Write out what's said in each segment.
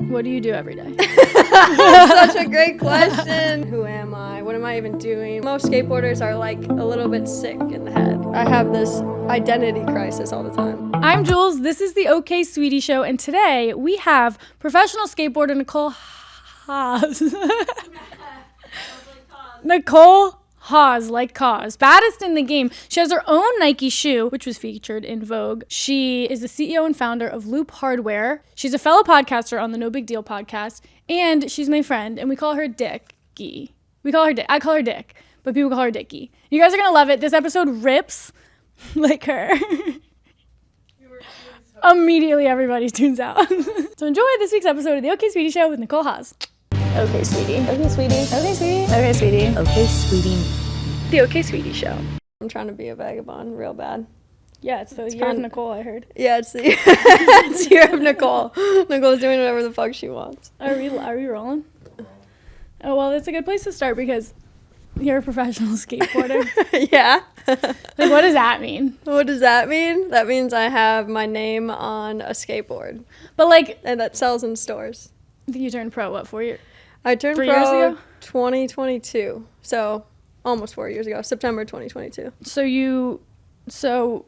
What do you do every day? Such a great question. Who am I? What am I even doing? Most skateboarders are like a little bit sick in the head. I have this identity crisis all the time. I'm Jules. This is the OK Sweetie Show, and today we have professional skateboarder Nicole Hause. Nicole Hause, like cause. Baddest in the game. She has her own Nike shoe, which was featured in Vogue. She is the CEO and founder of Loop Hardware. She's a fellow podcaster on the No Big Deal podcast, and she's my friend, and we call her Dickie. I call her Dick, but people call her Dickie. You guys are going to love it. This episode rips like her. Immediately everybody tunes out. So enjoy this week's episode of the OK Sweetie Show with Nicole Hause. Okay, sweetie. Okay, sweetie. Okay, sweetie. Okay, sweetie. Okay, sweetie. The OK Sweetie Show. I'm trying to be a vagabond real bad. Yeah, it's the year of Nicole, I heard. Yeah, it's the it's year of Nicole. Nicole's doing whatever the fuck she wants. Are we rolling? Oh, well, it's a good place to start because you're a professional skateboarder. Yeah. Like, what does that mean? What does that mean? That means I have my name on a skateboard. But, like, And that sells in stores. you turned pro, what, 4 years? I turned 3 pro years ago? 2022. So, almost 4 years ago. September 2022. So,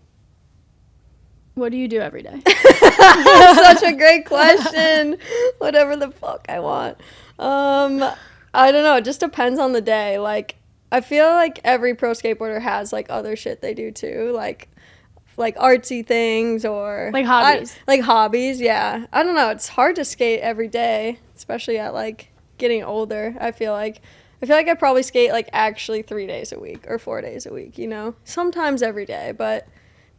what do you do every day? Such a great question. Whatever the fuck I want. I don't know. It just depends on the day. Like, I feel like every pro skateboarder has, like, other shit they do, too. Like artsy things or... Like hobbies. Like hobbies, yeah. I don't know. It's hard to skate every day, especially at, like, getting older, I feel like. I probably skate, like, actually 3 days a week or 4 days a week, you know? Sometimes every day, but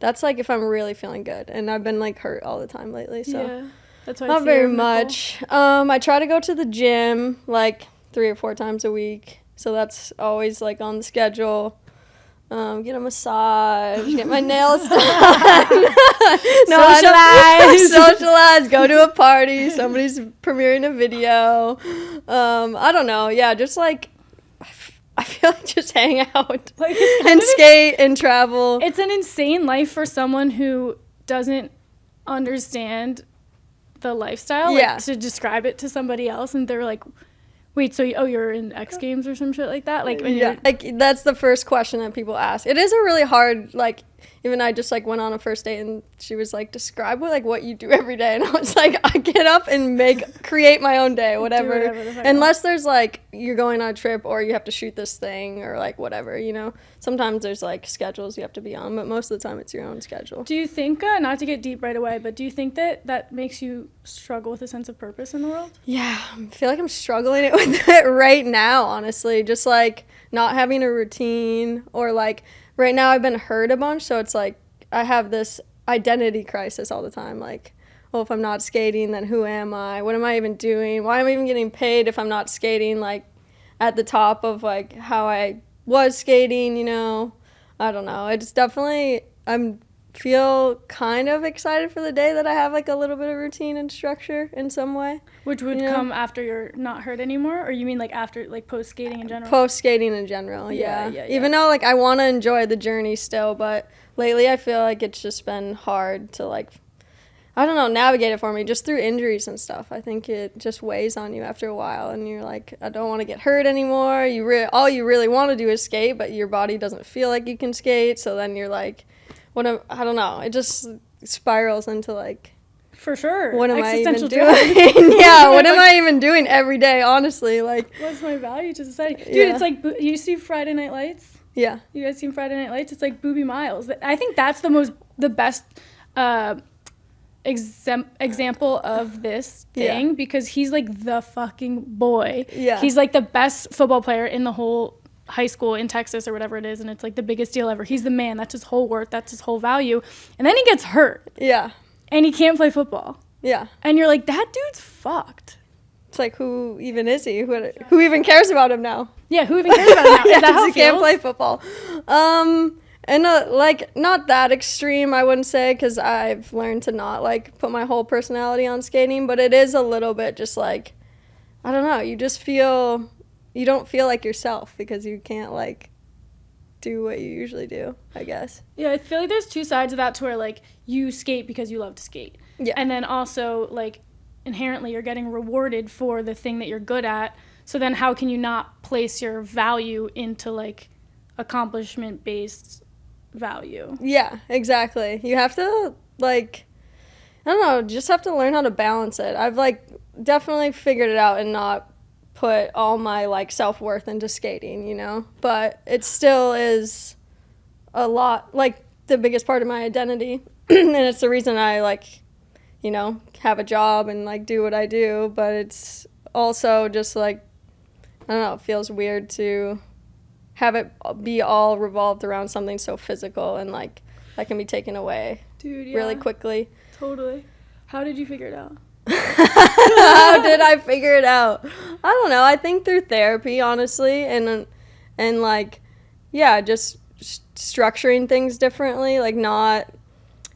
that's, like, if I'm really feeling good. And I've been, like, hurt all the time lately, so... Yeah, that's why Not very much. I try to go to the gym, like, 3 or 4 times a week. So that's always, like, on the schedule. Get a massage, get my nails done. Socialize, go to a party, somebody's premiering a video. I don't know. Yeah, just, like, I feel like just hang out Like, and skate and travel. It's an insane life for someone who doesn't understand the lifestyle. Yeah. Like, to describe it to somebody else, and they're like, wait, so you're in X Games or some shit like that? Like, when yeah, like, that's the first question that people ask. It is a really hard, like, even I just, like, went on a first date and she was like, describe what you do every day. And I was like, I get up and create my own day, whatever the fuck unless there's, like, you're going on a trip or you have to shoot this thing or, like, whatever, you know. Sometimes there's, like, schedules you have to be on, but most of the time it's your own schedule. Do you think, not to get deep right away, but do you think that makes you struggle with a sense of purpose in the world? Yeah, I feel like I'm struggling with it right now, honestly. Just, like, not having a routine or, like, right now I've been hurt a bunch, so it's like I have this identity crisis all the time. Like, well, if I'm not skating, then who am I? What am I even doing? Why am I even getting paid if I'm not skating, like, at the top of, like, how I was skating, you know? I don't know. It's definitely, feel kind of excited for the day that I have, like, a little bit of routine and structure in some way. Which would come after you're not hurt anymore? Or you mean, like, after, like, post-skating in general? Post-skating in general, yeah. Yeah. Even though, like, I want to enjoy the journey still, but lately I feel like it's just been hard to, like, I don't know, navigate it for me just through injuries and stuff. I think it just weighs on you after a while, and you're like, I don't want to get hurt anymore. All you really want to do is skate, but your body doesn't feel like you can skate, so then you're like, I don't know. It just spirals into, like, for sure. What am I even Existential doing? Yeah, what am I even doing every day, honestly? Like, what's my value to society? Dude, Yeah. It's like, you see Friday Night Lights? yeah. You guys seen Friday Night Lights? It's like Booby Miles. I think that's the best example of this thing, because he's like the fucking boy. Yeah. He's like the best football player in the whole high school in Texas or whatever it is, and it's like the biggest deal ever. He's the man. That's his whole worth. That's his whole value. And then he gets hurt. Yeah. And he can't play football. Yeah. And you're like, that dude's fucked. It's like, who even is he? Who even cares about him now? Yeah, who even cares about him now? Yeah, Is that how he it can't feels? play football. And like, not that extreme, I wouldn't say, because I've learned to not, like, put my whole personality on skating, but it is a little bit just like, I don't know, you don't feel like yourself because you can't, like, do what you usually do, I guess. Yeah, I feel like there's two sides of that, to where, like, you skate because you love to skate. Yeah. And then also, like, inherently you're getting rewarded for the thing that you're good at. So then how can you not place your value into like accomplishment based value? Yeah, exactly. You have to like, I don't know, just have to learn how to balance it. I've like definitely figured it out and not put all my like self-worth into skating, you know, but it still is a lot, like the biggest part of my identity. And it's the reason I like, you know, have a job and like do what I do, but it's also just like, I don't know, it feels weird to have it be all revolved around something so physical and like that can be taken away really quickly. Totally. How did you figure it out? How did I figure it out? I don't know. I think through therapy, honestly, and like, yeah, just structuring things differently, like not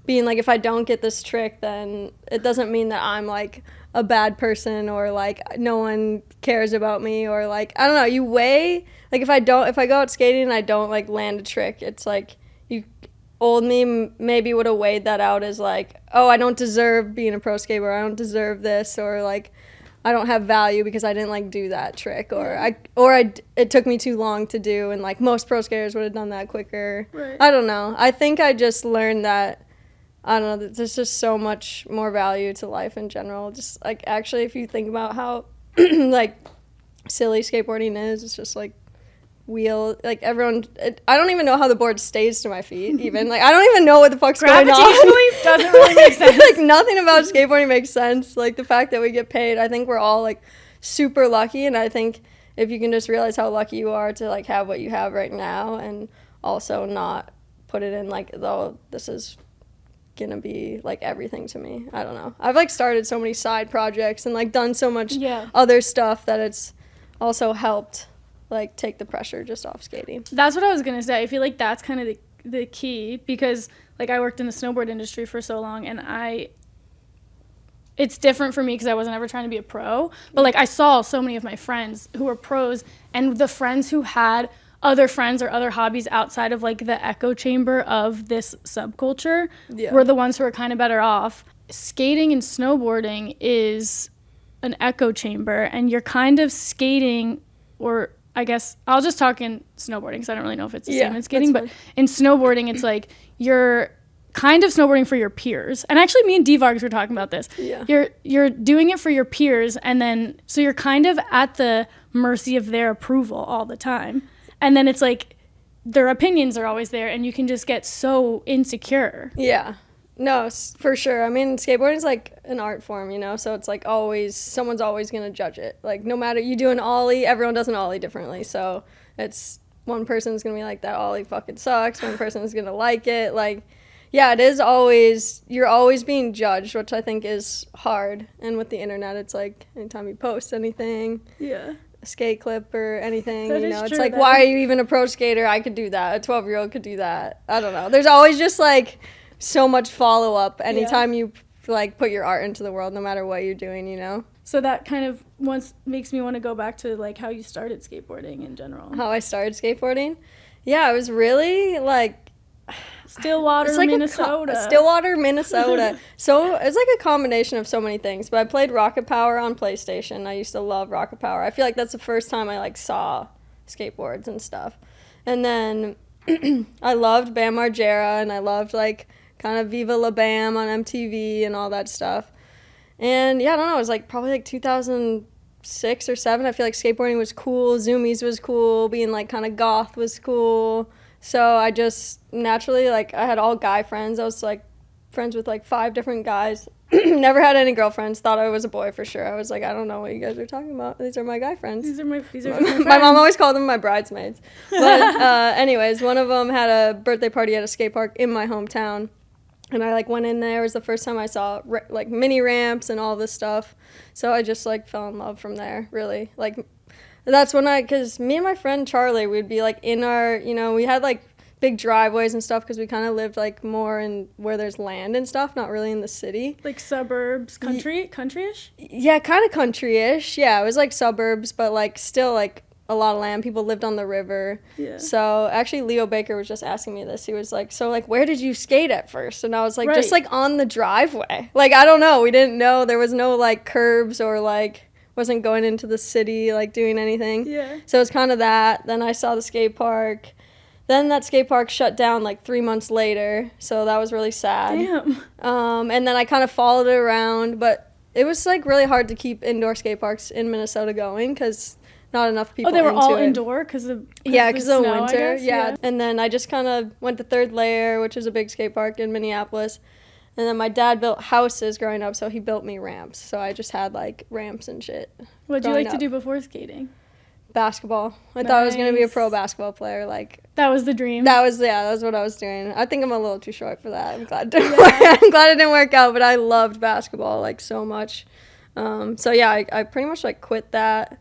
being like, if I don't get this trick, then it doesn't mean that I'm like a bad person or like no one cares about me, or like, I don't know, you weigh, like if I go out skating and I don't like land a trick, it's like old me maybe would have weighed that out as like, oh, I don't deserve being a pro skater, I don't deserve this, or like I don't have value because I didn't like do that trick, or it took me too long to do, and like most pro skaters would have done that quicker. Right. I don't know. I think I just learned that, I don't know, there's just so much more value to life in general. Just like, actually, if you think about how like silly skateboarding is, it's just like like everyone, I don't even know how the board stays to my feet even. Like I don't even know what the fuck's going on. Gravitationally doesn't really make sense. Like nothing about skateboarding makes sense. Like the fact that we get paid, I think we're all like super lucky, and I think if you can just realize how lucky you are to like have what you have right now, and also not put it in like, though this is gonna be like everything to me. I don't know. I've like started so many side projects and like done so much other stuff that it's also helped like take the pressure just off skating. That's what I was gonna say. I feel like that's kind of the key, because like I worked in the snowboard industry for so long, and it's different for me because I wasn't ever trying to be a pro, but like I saw so many of my friends who were pros, and the friends who had other friends or other hobbies outside of like the echo chamber of this subculture were the ones who were kind of better off. Skating and snowboarding is an echo chamber, and you're kind of skating, or I guess I'll just talk in snowboarding because I don't really know if it's the same in skating, but in snowboarding, it's like you're kind of snowboarding for your peers. And actually me and D-Vargs were talking about this. Yeah. You're doing it for your peers, and then so you're kind of at the mercy of their approval all the time. And then it's like their opinions are always there, and you can just get so insecure. Yeah. No, for sure. I mean, skateboarding is like an art form, you know, so it's like always, someone's always going to judge it. Like no matter, you do an ollie, everyone does an ollie differently. So it's, one person's going to be like, that ollie fucking sucks. One person's going to like it. Like, yeah, it is always, you're always being judged, which I think is hard. And with the internet, it's like anytime you post anything. Yeah. Skate clip or anything, you know, it's like, why are you even a pro skater? I could do that. A 12-year-old could do that. I don't know. There's always just like so much follow-up anytime you like put your art into the world, no matter what you're doing, you know. So that kind of makes me want to go back to like how you started skateboarding in general. How I started skateboarding? Yeah, I was really like Stillwater, like Minnesota. Stillwater, Minnesota. So it's like a combination of so many things. But I played Rocket Power on PlayStation. I used to love Rocket Power. I feel like that's the first time I like saw skateboards and stuff. And then I loved Bam Margera, and I loved like kind of Viva La Bam on MTV and all that stuff. And yeah, I don't know, it was like probably like 2006 or 7. I feel like skateboarding was cool, Zoomies was cool, being like kind of goth was cool. So I just naturally, like, I had all guy friends. I was like friends with like 5 different guys. Never had any girlfriends. Thought I was a boy for sure. I was like, I don't know what you guys are talking about. These are my guy friends. These are my friends. My mom always called them my bridesmaids. But anyways, one of them had a birthday party at a skate park in my hometown. And I like went in there. It was the first time I saw like mini ramps and all this stuff. So I just like fell in love from there, really. Like that's when because me and my friend Charlie, we'd be like in our, you know, we had like big driveways and stuff because we kind of lived like more in where there's land and stuff, not really in the city. Like suburbs, country-ish? Yeah, kind of country-ish. Yeah, it was like suburbs, but like still like a lot of land. People lived on the river. Yeah. So actually Leo Baker was just asking me this. He was like, so like where did you skate at first? And I was like, just like on the driveway. Like I don't know. We didn't know. There was no like curbs or like wasn't going into the city like doing anything. Yeah. So it's kind of that. Then I saw the skate park. Then that skate park shut down like 3 months later. So that was really sad. Damn. And then I kind of followed it around, but it was like really hard to keep indoor skate parks in Minnesota going because not enough people. Oh, they were into all it. Indoor because of because of the snow, winter. I guess? Yeah. And then I just kind of went to Third Layer, which is a big skate park in Minneapolis. And then my dad built houses growing up, so he built me ramps. So I just had like ramps and shit. What did you like to do before skating? Basketball. I thought I was going to be a pro basketball player. Like that was the dream. That was what I was doing. I think I'm a little too short for that. I'm glad it didn't work. I'm glad it didn't work out, but I loved basketball like so much. So yeah, I pretty much like quit that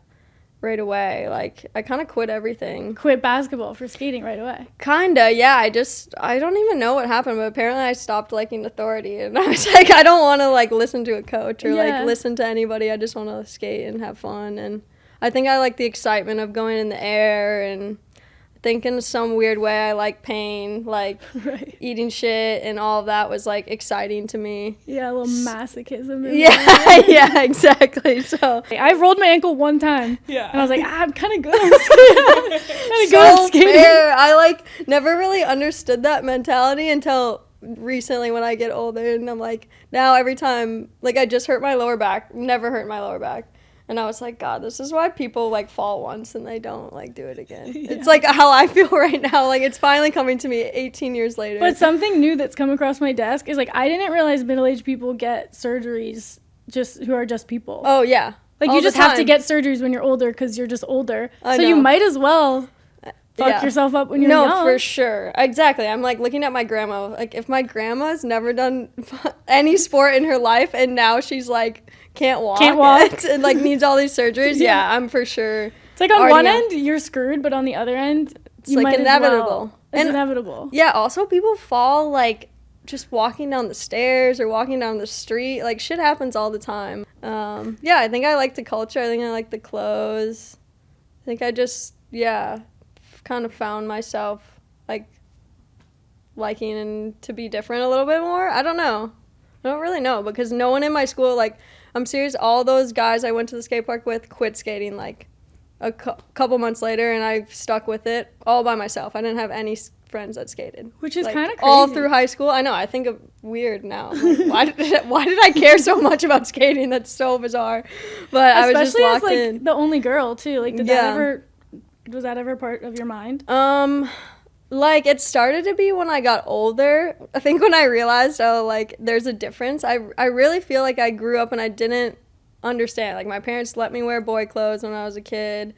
right away. Like I kind of quit everything. Quit basketball for skating right away. Kinda, yeah. I don't even know what happened, but apparently I stopped liking authority, and I was like, I don't want to like listen to a coach or like listen to anybody. I just want to skate and have fun, and I think I like the excitement of going in the air, and I think in some weird way I like pain, like eating shit and all of that was like exciting to me. Yeah, a little masochism. Yeah, exactly. So I rolled my ankle one time. Yeah. And I was like, I'm kind of good at skating. Fair. I like never really understood that mentality until recently when I get older, and I'm like, now every time, like I just hurt my lower back, never hurt my lower back. And I was like, God, this is why people, like, fall once and they don't, like, do it again. Yeah. It's, like, how I feel right now. Like, it's finally coming to me 18 years later. But something new that's come across my desk is, like, I didn't realize middle-aged people get surgeries who are just people. Oh, yeah. Like, you just have to get surgeries when you're older because you're just older. I so know. You might as well fuck yourself up when you're young. No, for sure. Exactly. I'm, like, looking at my grandma. Like, if my grandma's never done any sport in her life and now she's, like, can't walk and like needs all these surgeries. Yeah, I'm for sure. It's like on one end you're screwed, but on the other end it's like inevitable. It's inevitable. Yeah, also people fall like just walking down the stairs or walking down the street. Like shit happens all the time. Yeah, I think I like the culture. I think I like the clothes. I think I just kind of found myself like liking and to be different a little bit more. I don't know. I don't really know because no one in my school, like, I'm serious, all those guys I went to the skate park with quit skating, like, a couple months later, and I stuck with it all by myself. I didn't have any friends that skated. Which is like, kind of crazy. All through high school. I know, I think of weird now. Like, why did I care so much about skating? That's so bizarre. But I was just locked like, in. The only girl, too. Like, was that ever part of your mind? Like, it started to be when I got older. I think when I realized, like, there's a difference. I really feel like I grew up and I didn't understand. Like, my parents let me wear boy clothes when I was a kid.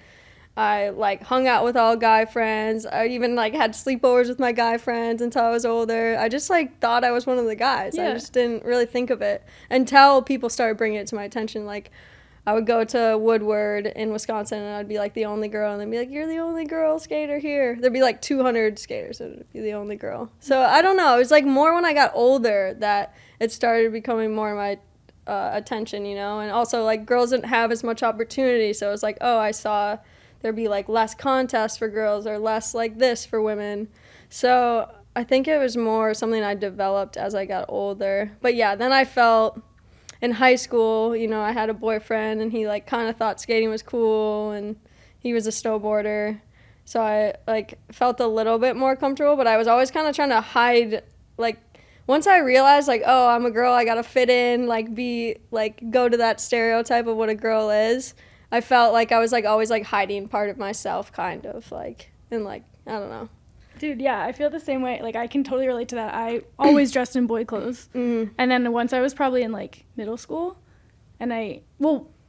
I, like, hung out with all guy friends. I even, like, had sleepovers with my guy friends until I was older. I just, like, thought I was one of the guys. Yeah. I just didn't really think of it until people started bringing it to my attention. Like, I would go to Woodward in Wisconsin, and I'd be, like, the only girl, and they'd be like, you're the only girl skater here. There'd be, like, 200 skaters, and I'd be the only girl. So, I don't know. It was, like, more when I got older that it started becoming more my attention, you know? And also, like, girls didn't have as much opportunity, so it was like, oh, I saw there'd be, like, less contests for girls or less, like, this for women. So, I think it was more something I developed as I got older. But, yeah, then I felt... in high school, you know, I had a boyfriend, and he, like, kind of thought skating was cool, and he was a snowboarder. So I, like, felt a little bit more comfortable, but I was always kind of trying to hide, like, once I realized, like, oh, I'm a girl, I gotta fit in, like, go to that stereotype of what a girl is, I felt like I was, like, always, like, hiding part of myself, kind of, like, and, like, I don't know. Dude, yeah, I feel the same way. Like, I can totally relate to that. I always dressed in boy clothes. Mm-hmm. And then once I was probably in, like, middle school, and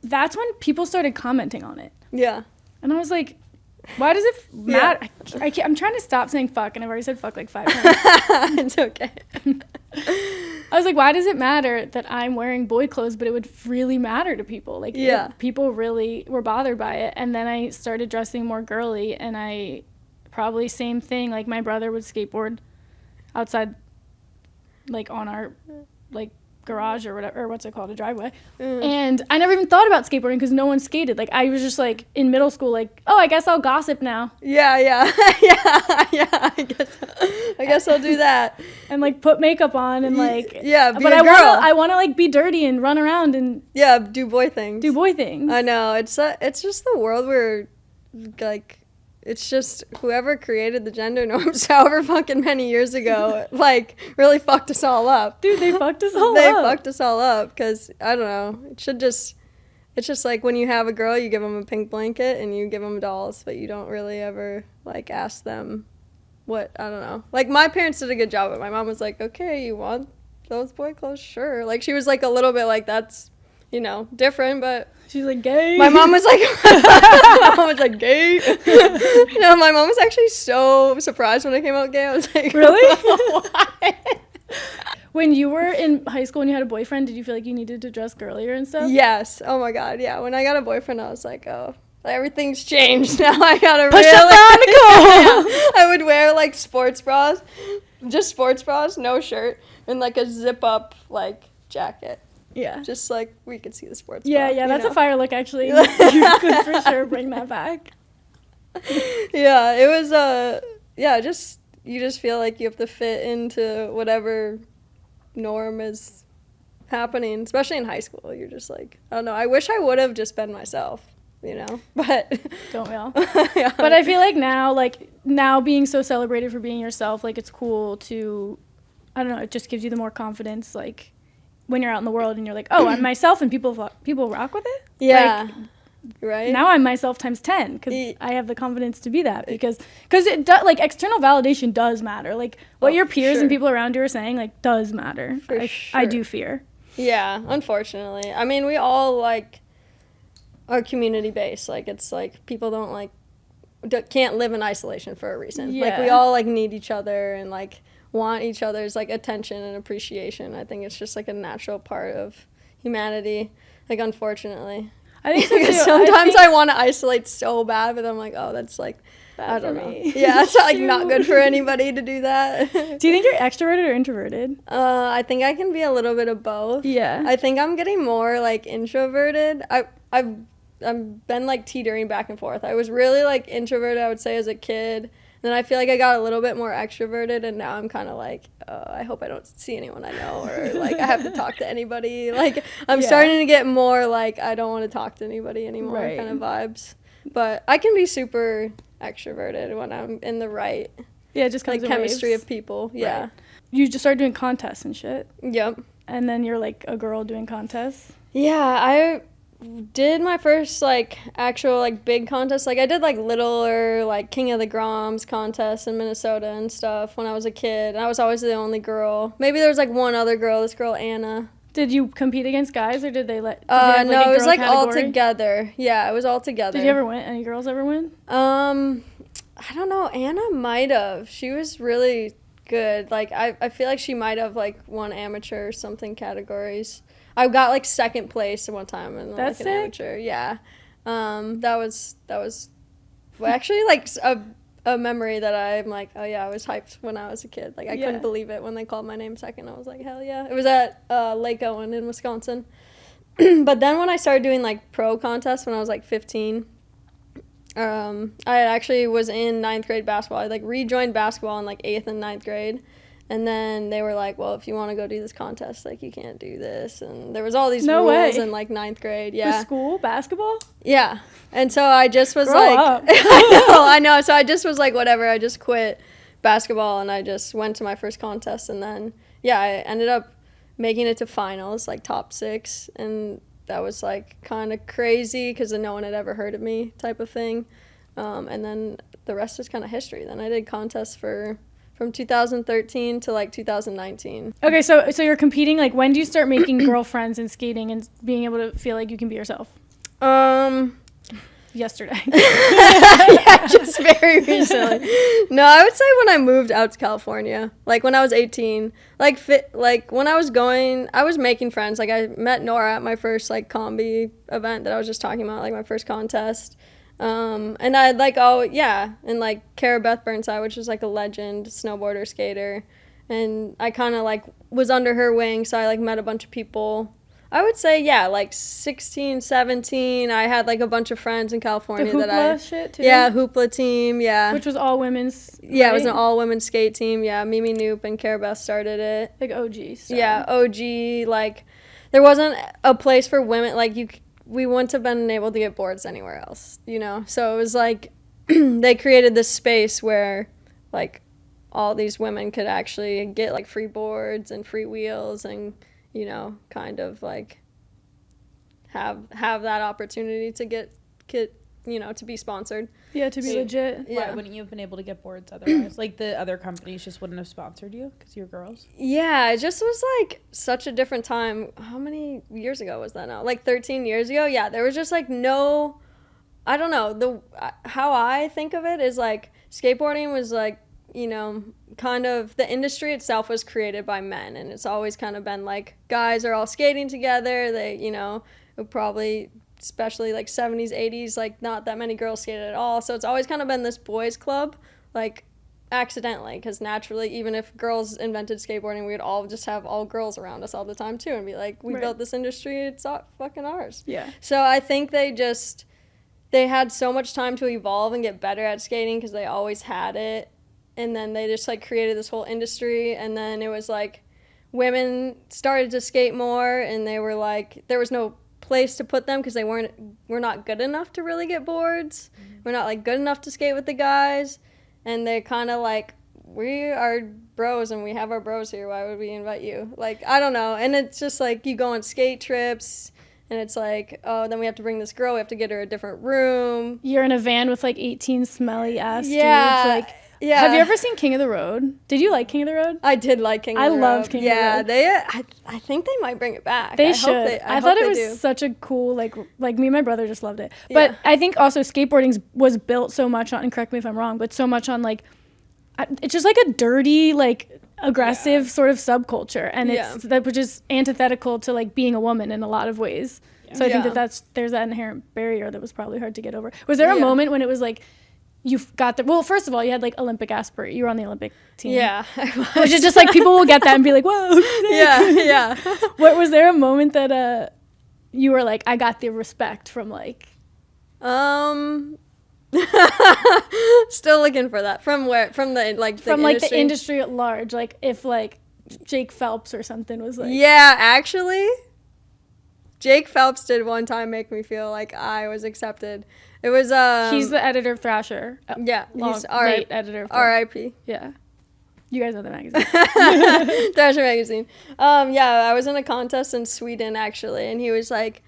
that's when people started commenting on it. Yeah. And I was like, why does it matter? Yeah. I'm trying to stop saying fuck, and I've already said fuck, like, 5 times. It's okay. I was like, why does it matter that I'm wearing boy clothes, but it would really matter to people? Like, people really were bothered by it. And then I started dressing more girly, and I... probably same thing, like my brother would skateboard outside, like on our like garage or whatever, or what's it called, a driveway. And I never even thought about skateboarding because no one skated. Like, I was just like in middle school, like, oh, I guess I'll gossip now. Yeah. I guess I'll do that. And like put makeup on and like, yeah, be but a girl. I want to like be dirty and run around and do boy things. I know. It's just the world where, like, it's just whoever created the gender norms however fucking many years ago, like, really fucked us all up. Dude, they fucked us all up. They fucked us all up because, I don't know, it's just like when you have a girl, you give them a pink blanket and you give them dolls, but you don't really ever, like, ask them what, I don't know. Like, my parents did a good job, but my mom was like, okay, you want those boy clothes? Sure. Like, she was, like, a little bit like, that's, you know, different, but... She's like, gay. My mom was like, gay. No, my mom was actually so surprised when I came out gay. I was like, really? Why? When you were in high school and you had a boyfriend, did you feel like you needed to dress girlier and stuff? Yes. Oh my God. Yeah. When I got a boyfriend, I was like, oh, everything's changed. Now I gotta push up on Nicole. Yeah. I would wear like sports bras, just sports bras, no shirt, and like a zip up like jacket. Yeah. Just like we could see the sports bra. Yeah, that's a fire look actually. You could for sure bring that back. Yeah, it was you just feel like you have to fit into whatever norm is happening, especially in high school. You're just like, I don't know, I wish I would have just been myself, you know, but don't we all? Yeah. But I feel like now being so celebrated for being yourself, like it's cool to, I don't know, it just gives you the more confidence, like when you're out in the world and you're like, oh, I'm myself, and people rock with it. Yeah. Like, right. Now I'm myself times 10 because I have the confidence to be that, because it does, like, external validation does matter. Like what your peers and people around you are saying, like, does matter. I do fear. Yeah, unfortunately. I mean, we all like are community based. Like, it's like people don't like can't live in isolation for a reason. Yeah. Like, we all like need each other and like want each other's like attention and appreciation. I think it's just like a natural part of humanity. Like, unfortunately. I think so too. Sometimes I want to isolate so bad, but I'm like, oh, that's like, I don't know. Yeah, it's like not good for anybody to do that. Do you think you're extroverted or introverted? I think I can be a little bit of both. Yeah. I think I'm getting more like introverted. I've been like teetering back and forth. I was really like introverted, I would say, as a kid. Then I feel like I got a little bit more extroverted, and now I'm kind of like, I hope I don't see anyone I know, or like I have to talk to anybody. Like, I'm starting to get more like I don't want to talk to anybody anymore kind of vibes. But I can be super extroverted when I'm in the right just like chemistry of people. Yeah. Right. You just started doing contests and shit. Yep. And then you're like a girl doing contests. Yeah, I did my first like actual like big contest. Like, I did like littler like King of the Groms contests in Minnesota and stuff when I was a kid. And I was always the only girl. Maybe there was like one other girl, this girl Anna. Did you compete against guys, or did they let? No, it was like all together. Yeah, it was all together. Did you ever win? Any girls ever win? I don't know. Anna might have. She was really good. Like, I feel like she might have like won amateur or something categories. I got like second place one time in like an amateur. Yeah. That was actually like a memory that I'm like, oh yeah, I was hyped when I was a kid. Like, I couldn't believe it when they called my name second. I was like, hell yeah. It was at Lake Owen in Wisconsin. But then when I started doing like pro contests when I was like 15, I actually was in 9th grade basketball. I like rejoined basketball in like 8th and 9th grade. And then they were like, well, if you want to go do this contest, like, you can't do this. And there was all these rules in, like, 9th grade. Yeah. The school basketball? Yeah. And so I just was up. I know. So I just was like, whatever. I just quit basketball, and I just went to my first contest. And then, I ended up making it to finals, like, top 6. And that was, like, kind of crazy because no one had ever heard of me type of thing. And then the rest is kind of history. Then I did contests from 2013 to like 2019. Okay, so you're competing. Like, when do you start making girlfriends and skating and being able to feel like you can be yourself? Yesterday. Yeah, just very recently. No, I would say when I moved out to California, like when I was 18, like when I was making friends. Like, I met Nora at my first like combi event that I was just talking about, like my first contest. And and like Cara Beth Burnside, which is like a legend snowboarder, skater, and I kind of like was under her wing, so I like met a bunch of people. I would say, yeah, like 16, 17, I had like a bunch of friends in California the that I... shit too? Yeah, hoopla team, yeah. Which was all women's, Yeah, right? it was an all-women's skate team, yeah. Mimi Noop and Carabeth started it. Like OG stuff. Yeah, OG, like, there wasn't a place for women, like, we wouldn't have been able to get boards anywhere else, you know? So it was like, they created this space where, like, all these women could actually get, like, free boards and free wheels and, you know, kind of, like, have that opportunity to get, you know, to be sponsored. Yeah, to be legit. Why wouldn't you have been able to get boards otherwise? Like, the other companies just wouldn't have sponsored you because you're girls? Yeah, it just was, like, such a different time. How many years ago was that now? Like, 13 years ago? Yeah, there was just, like, no... I don't know. How I think of it is, like, skateboarding was, like, you know, kind of... The industry itself was created by men, and it's always kind of been, like, guys are all skating together. They, you know, would probably... especially like 70s, 80s, like not that many girls skated at all. So it's always kind of been this boys club, like accidentally, because naturally, even if girls invented skateboarding, we would all just have all girls around us all the time too and be like, we built this industry, it's all fucking ours. Yeah. So I think they had so much time to evolve and get better at skating because they always had it. And then they just like created this whole industry. And then it was like women started to skate more and they were like, there was no place to put them because we're not good enough to really get boards. We're not like good enough to skate with the guys, and they're kind of like, we are bros and we have our bros here, why would we invite you? Like, I don't know. And it's just like you go on skate trips and it's like, oh, then we have to bring this girl, we have to get her a different room. You're in a van with like 18 smelly ass dudes. Like, yeah. Have you ever seen King of the Road? Did you like King of the Road? I did like King of the Road. I loved King of the Road. Yeah, I think they might bring it back. They should. I thought it was such a cool, like me and my brother just loved it. But I think also skateboarding was built so much on, and correct me if I'm wrong, but so much on like, it's just like a dirty, like aggressive sort of subculture. And it's that, which is antithetical to like being a woman in a lot of ways. Yeah. So I think there's that inherent barrier that was probably hard to get over. Was there a moment when it was like, you got the... Well, first of all, you had, like, Olympic aspirate. You were on the Olympic team. Yeah, I was. Which is just, like, people will get that and be like, whoa. Yeah. What, was there a moment that you were like, I got the respect from, like... Still looking for that. From where? From the, like, the From, industry? like, the industry at large. Like, if, like, Jake Phelps or something was, like... Yeah, actually, Jake Phelps did one time make me feel like I was accepted. It was he's the editor of Thrasher. Yeah, he's late editor of R.I.P. Yeah, you guys know the magazine. Thrasher magazine. Yeah, I was in a contest in Sweden actually, and he was like,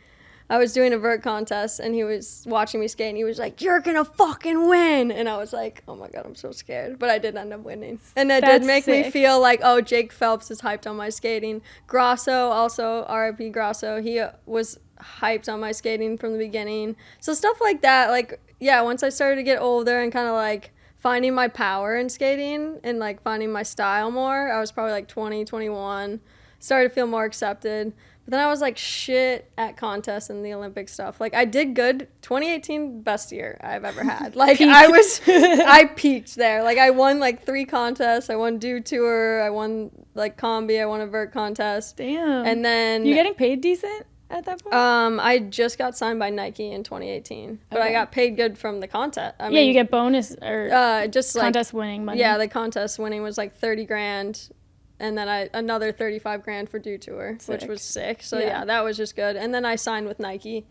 I was doing a vert contest, and he was watching me skate, and he was like, "You're gonna fucking win!" And I was like, "Oh my god, I'm so scared," but I did end up winning, and it did make me feel like, oh, Jake Phelps is hyped on my skating. Grasso, also R.I.P. Grasso, he was hyped on my skating from the beginning. So stuff like that, like, yeah, once I started to get older and kind of like finding my power in skating and like finding my style more, I was probably like 20, 21, started to feel more accepted. But then I was like shit at contests and the Olympic stuff. Like, I did good. 2018, best year I've ever had. Like, I peaked there. Like, I won like 3 contests. I won Dew Tour. I won like Combi. I won a vert contest. Damn. And then... You getting paid decent at that point? I just got signed by Nike in 2018, but I got paid good from the contest. I mean, you get bonus or just contest winning money. Yeah, the contest winning was like 30 grand, and then another 35 grand for Dew Tour, which was sick. So yeah, that was just good. And then I signed with Nike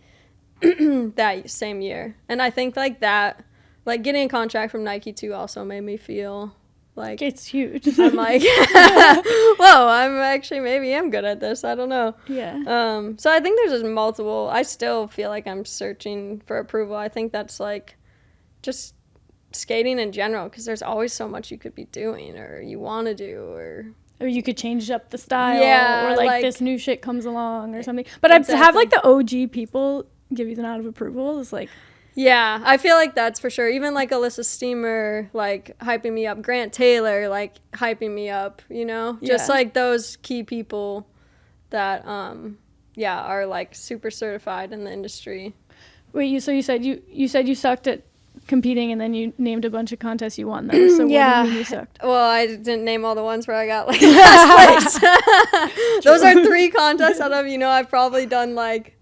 that same year, and I think like that, like getting a contract from Nike too, also made me feel like it's huge. I'm like, whoa, I'm actually maybe am good at this. I don't know. Yeah. So I think there's just multiple. I still feel like I'm searching for approval. I think that's like just skating in general, because there's always so much you could be doing or you want to do, or you could change up the style, yeah, or like this new shit comes along or something. But to have like the OG people give you the nod of approval is like... Yeah, I feel like that's for sure. Even like Alyssa Steamer, like hyping me up. Grant Taylor, like hyping me up, you know? Just like those key people that, are like super certified in the industry. Wait, so you said you sucked at competing, and then you named a bunch of contests you won them. So Yeah. what do you mean you sucked? Well, I didn't name all the ones where I got like last place. Those are 3 contests out of, I've probably done like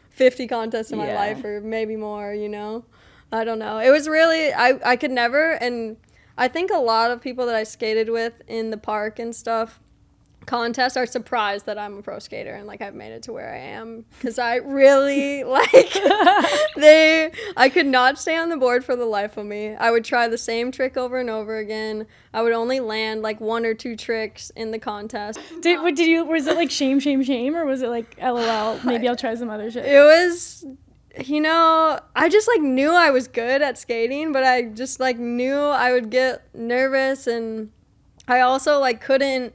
50 contests in my life or maybe more, I don't know. It was really, I could never, and I think a lot of people that I skated with in the park and stuff, contests, are surprised that I'm a pro skater and like I've made it to where I am, because I really I could not stay on the board for the life of me. I would try the same trick over and over again. I would only land like 1 or 2 tricks in the contest. Was it like shame, or was it like LOL, maybe I'll try some other shit? It was, I just like knew I was good at skating, but I just like knew I would get nervous, and I also like couldn't,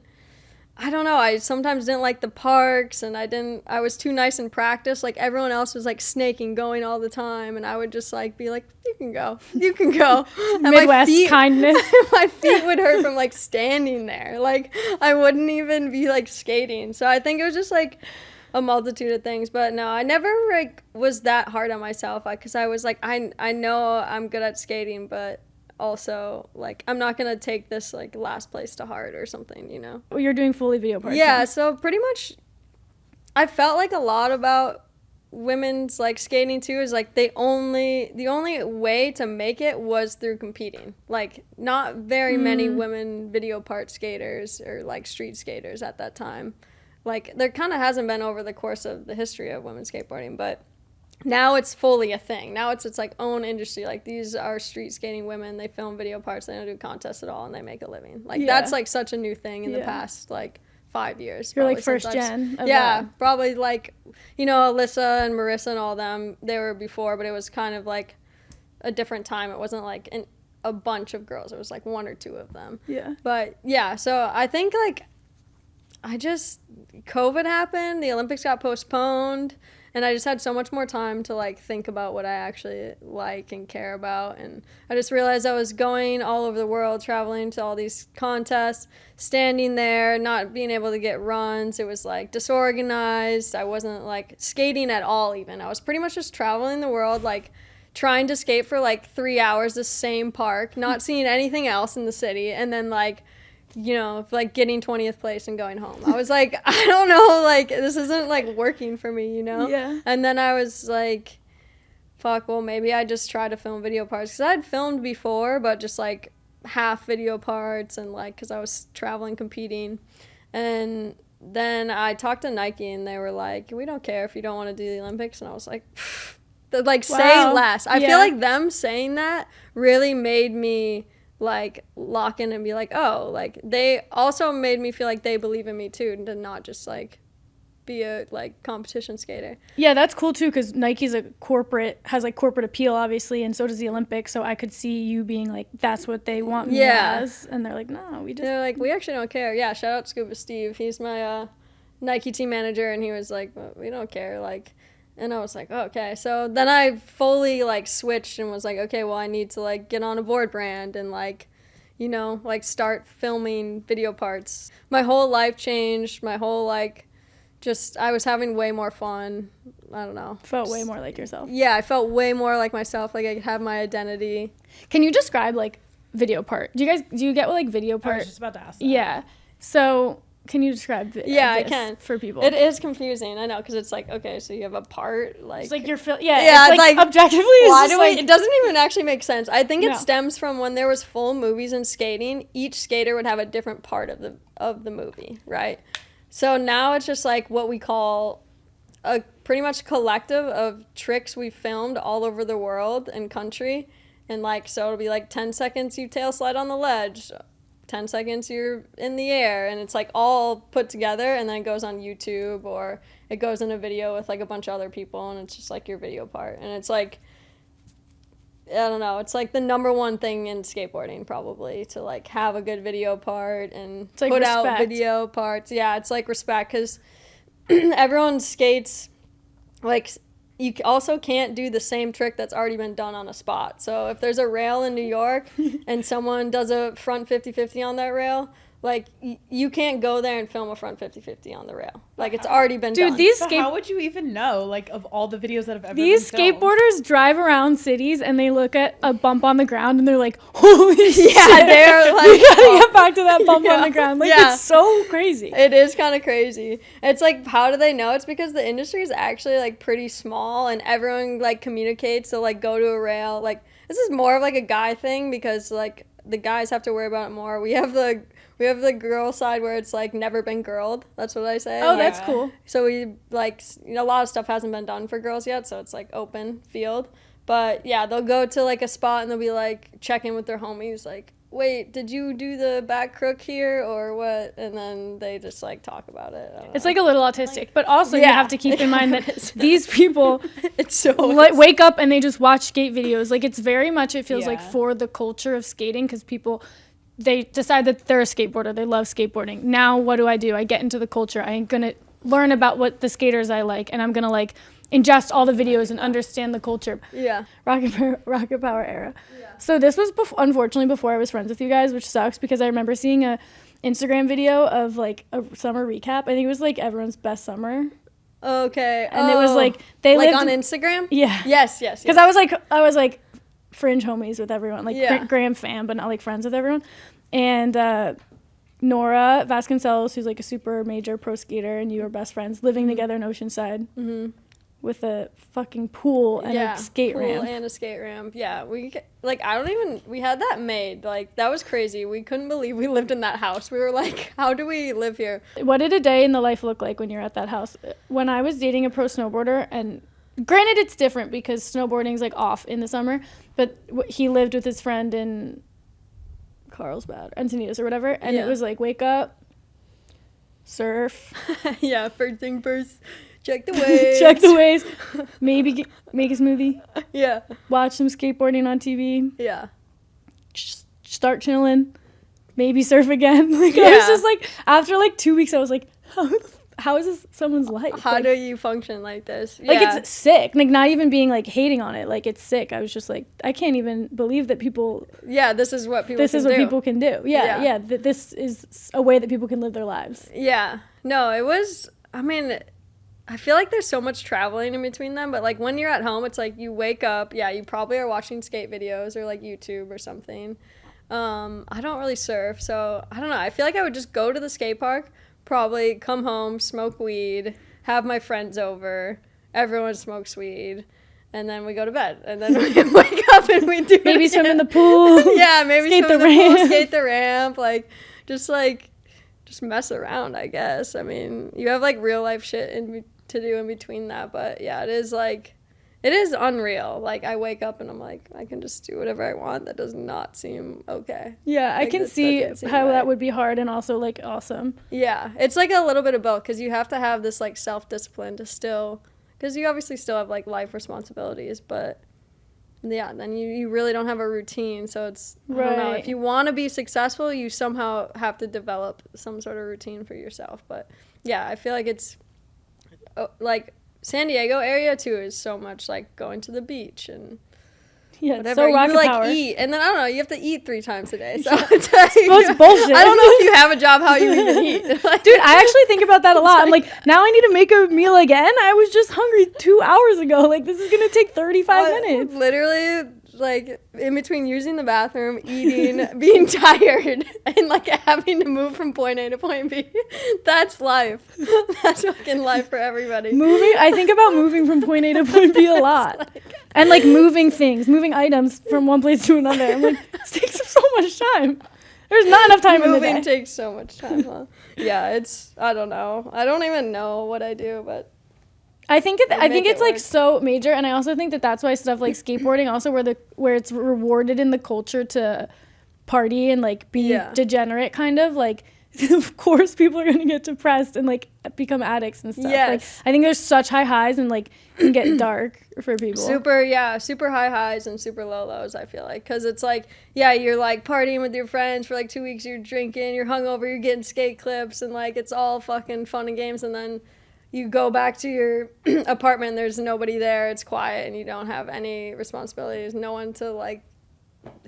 I don't know, I sometimes didn't like the parks, and I was too nice in practice. Like everyone else was like snaking, going all the time, and I would just like be like, you can go. And Midwest kindness. my feet would hurt from like standing there. Like I wouldn't even be like skating. So I think it was just like a multitude of things. But no, I never like was that hard on myself, because I was like, I know I'm good at skating, but also like I'm not gonna take this like last place to heart or something, You're doing fully video parts. Yeah, so pretty much I felt like a lot about women's like skating too is like the only way to make it was through competing. Like not very many women video part skaters or like street skaters at that time. Like there kind of hasn't been over the course of the history of women's skateboarding, but now it's fully a thing. Now it's like own industry. Like these are street skating women. They film video parts. They don't do contests at all, and they make a living. Like that's like such a new thing in the past like 5 years. You're like first gen. Probably like Alyssa and Marissa and all them. They were before, but it was kind of like a different time. It wasn't like a bunch of girls. It was like 1 or 2 of them. Yeah. But yeah, so I think like COVID happened. The Olympics got postponed. And I just had so much more time to, like, think about what I actually like and care about. And I just realized I was going all over the world, traveling to all these contests, standing there, not being able to get runs. It was, like, disorganized. I wasn't, like, skating at all even. I was pretty much just traveling the world, like, trying to skate for, like, 3 hours the same park, not seeing anything else in the city, and then, like, like getting 20th place and going home. I was like, I don't know, like this isn't like working for me, Yeah. And then I was like, fuck, well maybe I just try to film video parts, because I'd filmed before, but just like half video parts, and like because I was traveling competing. And then I talked to Nike, and they were like, we don't care if you don't want to do the Olympics. And I was like, like say less. I feel like them saying that really made me like lock in and be like, oh, like they also made me feel like they believe in me too, to not just like be a like competition skater. Yeah, that's cool too, because Nike's has like corporate appeal obviously, and so does the Olympics. So I could see you being like, that's what they want me as, and they're like, no, they're like, we actually don't care. Yeah, shout out Scuba Steve, he's my Nike team manager, and he was like, well, we don't care, like. And I was like, oh, okay. So then I fully, like, switched and was like, okay, well, I need to, like, get on a board brand and, like, like, start filming video parts. My whole life changed. My whole, like, I was having way more fun. I don't know. Felt way more like yourself. Yeah, I felt way more like myself. Like, I could have my identity. Can you describe, like, video part? Do you get what, like, video part? I was just about to ask that. Yeah. So... Can you describe I can for people? It is confusing, I know, because it's like, okay, so you have a part, like... It's like you're... it's like objectively, it doesn't even actually make sense. I think it stems from when there was full movies in skating, each skater would have a different part of the movie, right? So now it's just like what we call a pretty much collective of tricks we filmed all over the world and country, and like, so it'll be like 10 seconds you tail slide on the ledge, 10 seconds you're in the air, and it's like all put together, and then it goes on YouTube, or it goes in a video with like a bunch of other people, and it's just like your video part. And it's like, I don't know, it's like the number one thing in skateboarding probably, to like have a good video part and like put respect. Out video parts. Yeah, it's like respect, because everyone skates, like, you also can't do the same trick that's already been done on a spot. So if there's a rail in New York and someone does a front 50-50 on that rail, Like, you can't go there and film a front 50-50 on the rail. Like, it's already been done. Dude, these So how would you even know, like, of all the videos that have ever these been filmed? skateboarders drive around cities and they look at a bump on the ground and they're like, holy shit. Yeah, they're like, We gotta get back to that bump on the ground. Like, Yeah. it's so crazy. It is kind of crazy. It's like, how do they know? It's because the industry is actually, like, pretty small and everyone, like, communicates. So, like, go to a rail. Like, this is more of, like, a guy thing because, like, the guys have to worry about it more. We have the girl side where it's like never been girled. That's what I say. Oh, Like, that's cool. so we like, you know, a lot of stuff hasn't been done for girls yet, so it's like open field. But yeah, they'll go to like a spot and they'll be like check in with their homies like, wait, did you do the back crook here or what? And then they just like talk about it. It's like a little autistic, but also you Yeah. have to keep in mind that these people it's so like wake up and they just watch skate videos. Like, it's very much, it feels like Yeah. for the culture of skating, because people, they decide that they're a skateboarder, they love skateboarding. Now what do? I get into the culture. I'm gonna learn about what the skaters I like, and I'm gonna like ingest all the videos and understand the culture. yeah. Rocket Power era. So this was unfortunately before I was friends with you guys, which sucks because I remember seeing a Instagram video of like a summer recap. I think it was like everyone's best summer, Okay. and it was like they like lived on Instagram. yeah. Yes. Because I was like fringe homies with everyone, like Yeah. Graham fam, but not like friends with everyone. And Nora Vasconcelos, who's like a super major pro skater, and you were best friends, living together in Oceanside with a fucking pool and a skate pool ramp. and a skate ramp. Yeah, we had that made. Like, that was crazy. We couldn't believe we lived in that house. We were like, how do we live here? What did a day in the life look like when you're at that house? When I was dating a pro snowboarder, and granted it's different because snowboarding's like off in the summer, but he lived with his friend in Carlsbad, Encinitas or whatever, and it was like wake up, surf, Yeah, first thing first, check the waves. check the waves, maybe make a smoothie, Yeah, watch some skateboarding on TV, yeah. start chilling, maybe surf again. Like, I was Yeah. just like, after like 2 weeks, I was like, how is this someone's life? How Like, do you function like this? like, Yeah. it's sick. Like, not even being like hating on it. Like, it's sick. I was just like, I can't even believe that people. Yeah, this is what people This can is what do. people can do. Yeah. Yeah. That this is a way that people can live their lives. Yeah. No, it was, I mean, I feel like there's so much traveling in between them, but like when you're at home, it's like you wake up, yeah, you probably are watching skate videos or like YouTube or something. I don't really surf, so I don't know. I feel like I would just go to the skate park, probably come home, smoke weed, have my friends over, everyone smokes weed, and then we go to bed. And then we wake up and we do Maybe it swim in again. the pool. Yeah, maybe skate swim the in the pool, ramp. skate the ramp, like just mess around, I guess. I mean, you have like real life shit to do in between that, but yeah, it is unreal. Like, I wake up and I'm like, I can just do whatever I want. That does not seem okay. Yeah, I Like, can this see doesn't seem how right. that would be hard and also like awesome. Yeah, it's like a little bit of both because you have to have this like self-discipline to still, because you obviously still have like life responsibilities, but yeah, then you really don't have a routine. So it's, I don't know, Right. if you want to be successful, you somehow have to develop some sort of routine for yourself. But yeah, I feel like it's like San Diego area too is so much like going to the beach and Yeah, it's whatever. so rocket You like power. eat, and then I don't know, you have to eat 3 times a day. So it's like, it's bullshit. I don't know if you have a job how you even eat. Like, Dude, I actually think about that a lot. I'm like, now I need to make a meal again. I was just hungry 2 hours ago. Like, this is gonna take 35 minutes. Literally, like, in between using the bathroom, eating, being tired, and, like, having to move from point A to point B. That's life. That's fucking life for everybody. I think about moving from point A to point B a lot. And, like, moving things, moving items from one place to another. I'm like, this takes so much time. There's not enough time in the Moving day. takes so much time, huh? Yeah, I don't know. I don't even know what I do, but I think make it's it like work. so major, and I also think that that's why stuff like skateboarding also where it's rewarded in the culture to party and like be Yeah. degenerate kind of like. Of course, people are gonna get depressed and like become addicts and stuff. Yes. Like, I think there's such high highs and like it can get dark for people. super high highs and super low lows, I feel like, because it's like, yeah, you're like partying with your friends for like 2 weeks, you're drinking, you're hungover, you're getting skate clips, and like it's all fucking fun and games, and then you go back to your apartment, there's nobody there, it's quiet, and you don't have any responsibilities, no one to like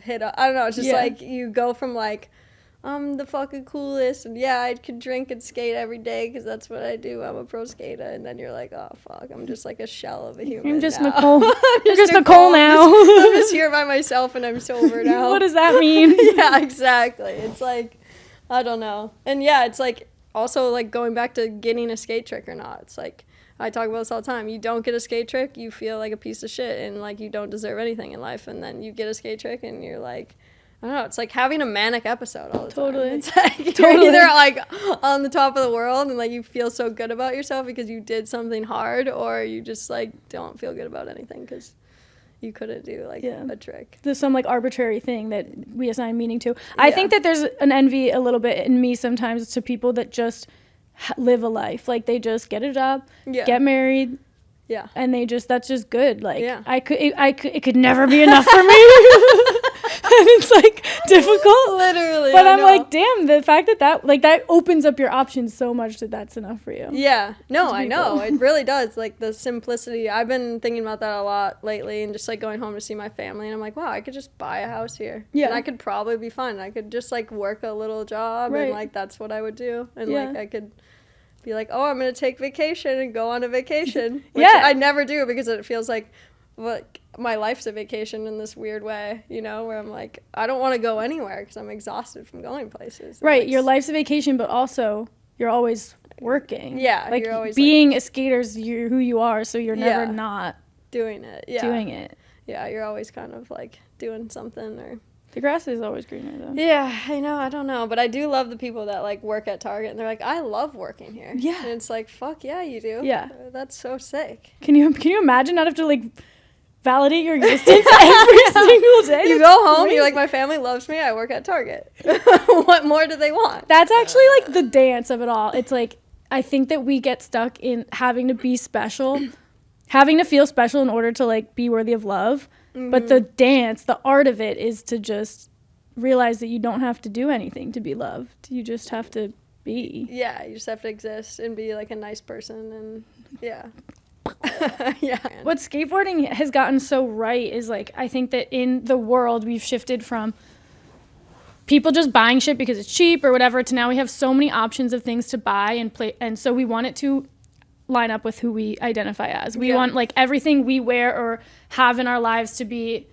hit up. I don't know, it's just Yeah. like you go from like I'm the fucking coolest, and yeah, I could drink and skate every day because that's what I do. I'm a pro skater, and then you're like, oh fuck, I'm just like a shell of a human. I'm just now. Nicole. I'm just Nicole now. I'm just here by myself, and I'm sober now. What does that mean? Yeah, exactly. It's like, I don't know, and yeah, it's like also like going back to getting a skate trick or not. It's like I talk about this all the time. You don't get a skate trick, you feel like a piece of shit, and like you don't deserve anything in life, and then you get a skate trick, and you're like, I don't know, it's like having a manic episode all the time. It's like you're either like on the top of the world and like you feel so good about yourself because you did something hard, or you just like don't feel good about anything because you couldn't do like a trick. There's some like arbitrary thing that we assign meaning to. I think that there's an envy a little bit in me sometimes to people that just live a life. Like they just get a job, get married. Yeah. And they just, that's just good. Like it could never be enough for me. And it's like difficult. Literally. But I'm like, damn, the fact that like that opens up your options so much that's enough for you. Yeah. No, I know. It really does. Like the simplicity. I've been thinking about that a lot lately, and just like going home to see my family, and I'm like, wow, I could just buy a house here. Yeah. And I could probably be fine. I could just like work a little job and like that's what I would do. And like I could be like, oh, I'm going to take vacation and go on a vacation. Which I never do because it feels like my life's a vacation in this weird way, you know, where I'm like, I don't want to go anywhere because I'm exhausted from going places. Right. Your life's a vacation, but also you're always working. Yeah. Like you're always being a skater is who you are. So you're never not doing it. Yeah. Doing it. Yeah. You're always kind of like doing something or. The grass is always greener, though. Yeah, I know. I don't know. But I do love the people that, like, work at Target. And they're like, I love working here. Yeah. And it's like, fuck yeah, you do. Yeah. That's so sick. Can you imagine not have to, like, validate your existence every single day? You go home, you're like, my family loves me. I work at Target. What more do they want? That's actually, like, the dance of it all. It's like, I think that we get stuck in having to be special, having to feel special in order to, like, be worthy of love. Mm-hmm. But the dance, the art of it is to just realize that you don't have to do anything to be loved. You just have to be. Yeah, you just have to exist and be like a nice person and yeah. Yeah. What skateboarding has gotten so right is like, I think that in the world we've shifted from people just buying shit because it's cheap or whatever to now we have so many options of things to buy and play. And so we want it to line up with who we identify as. We want like everything we wear or have in our lives to be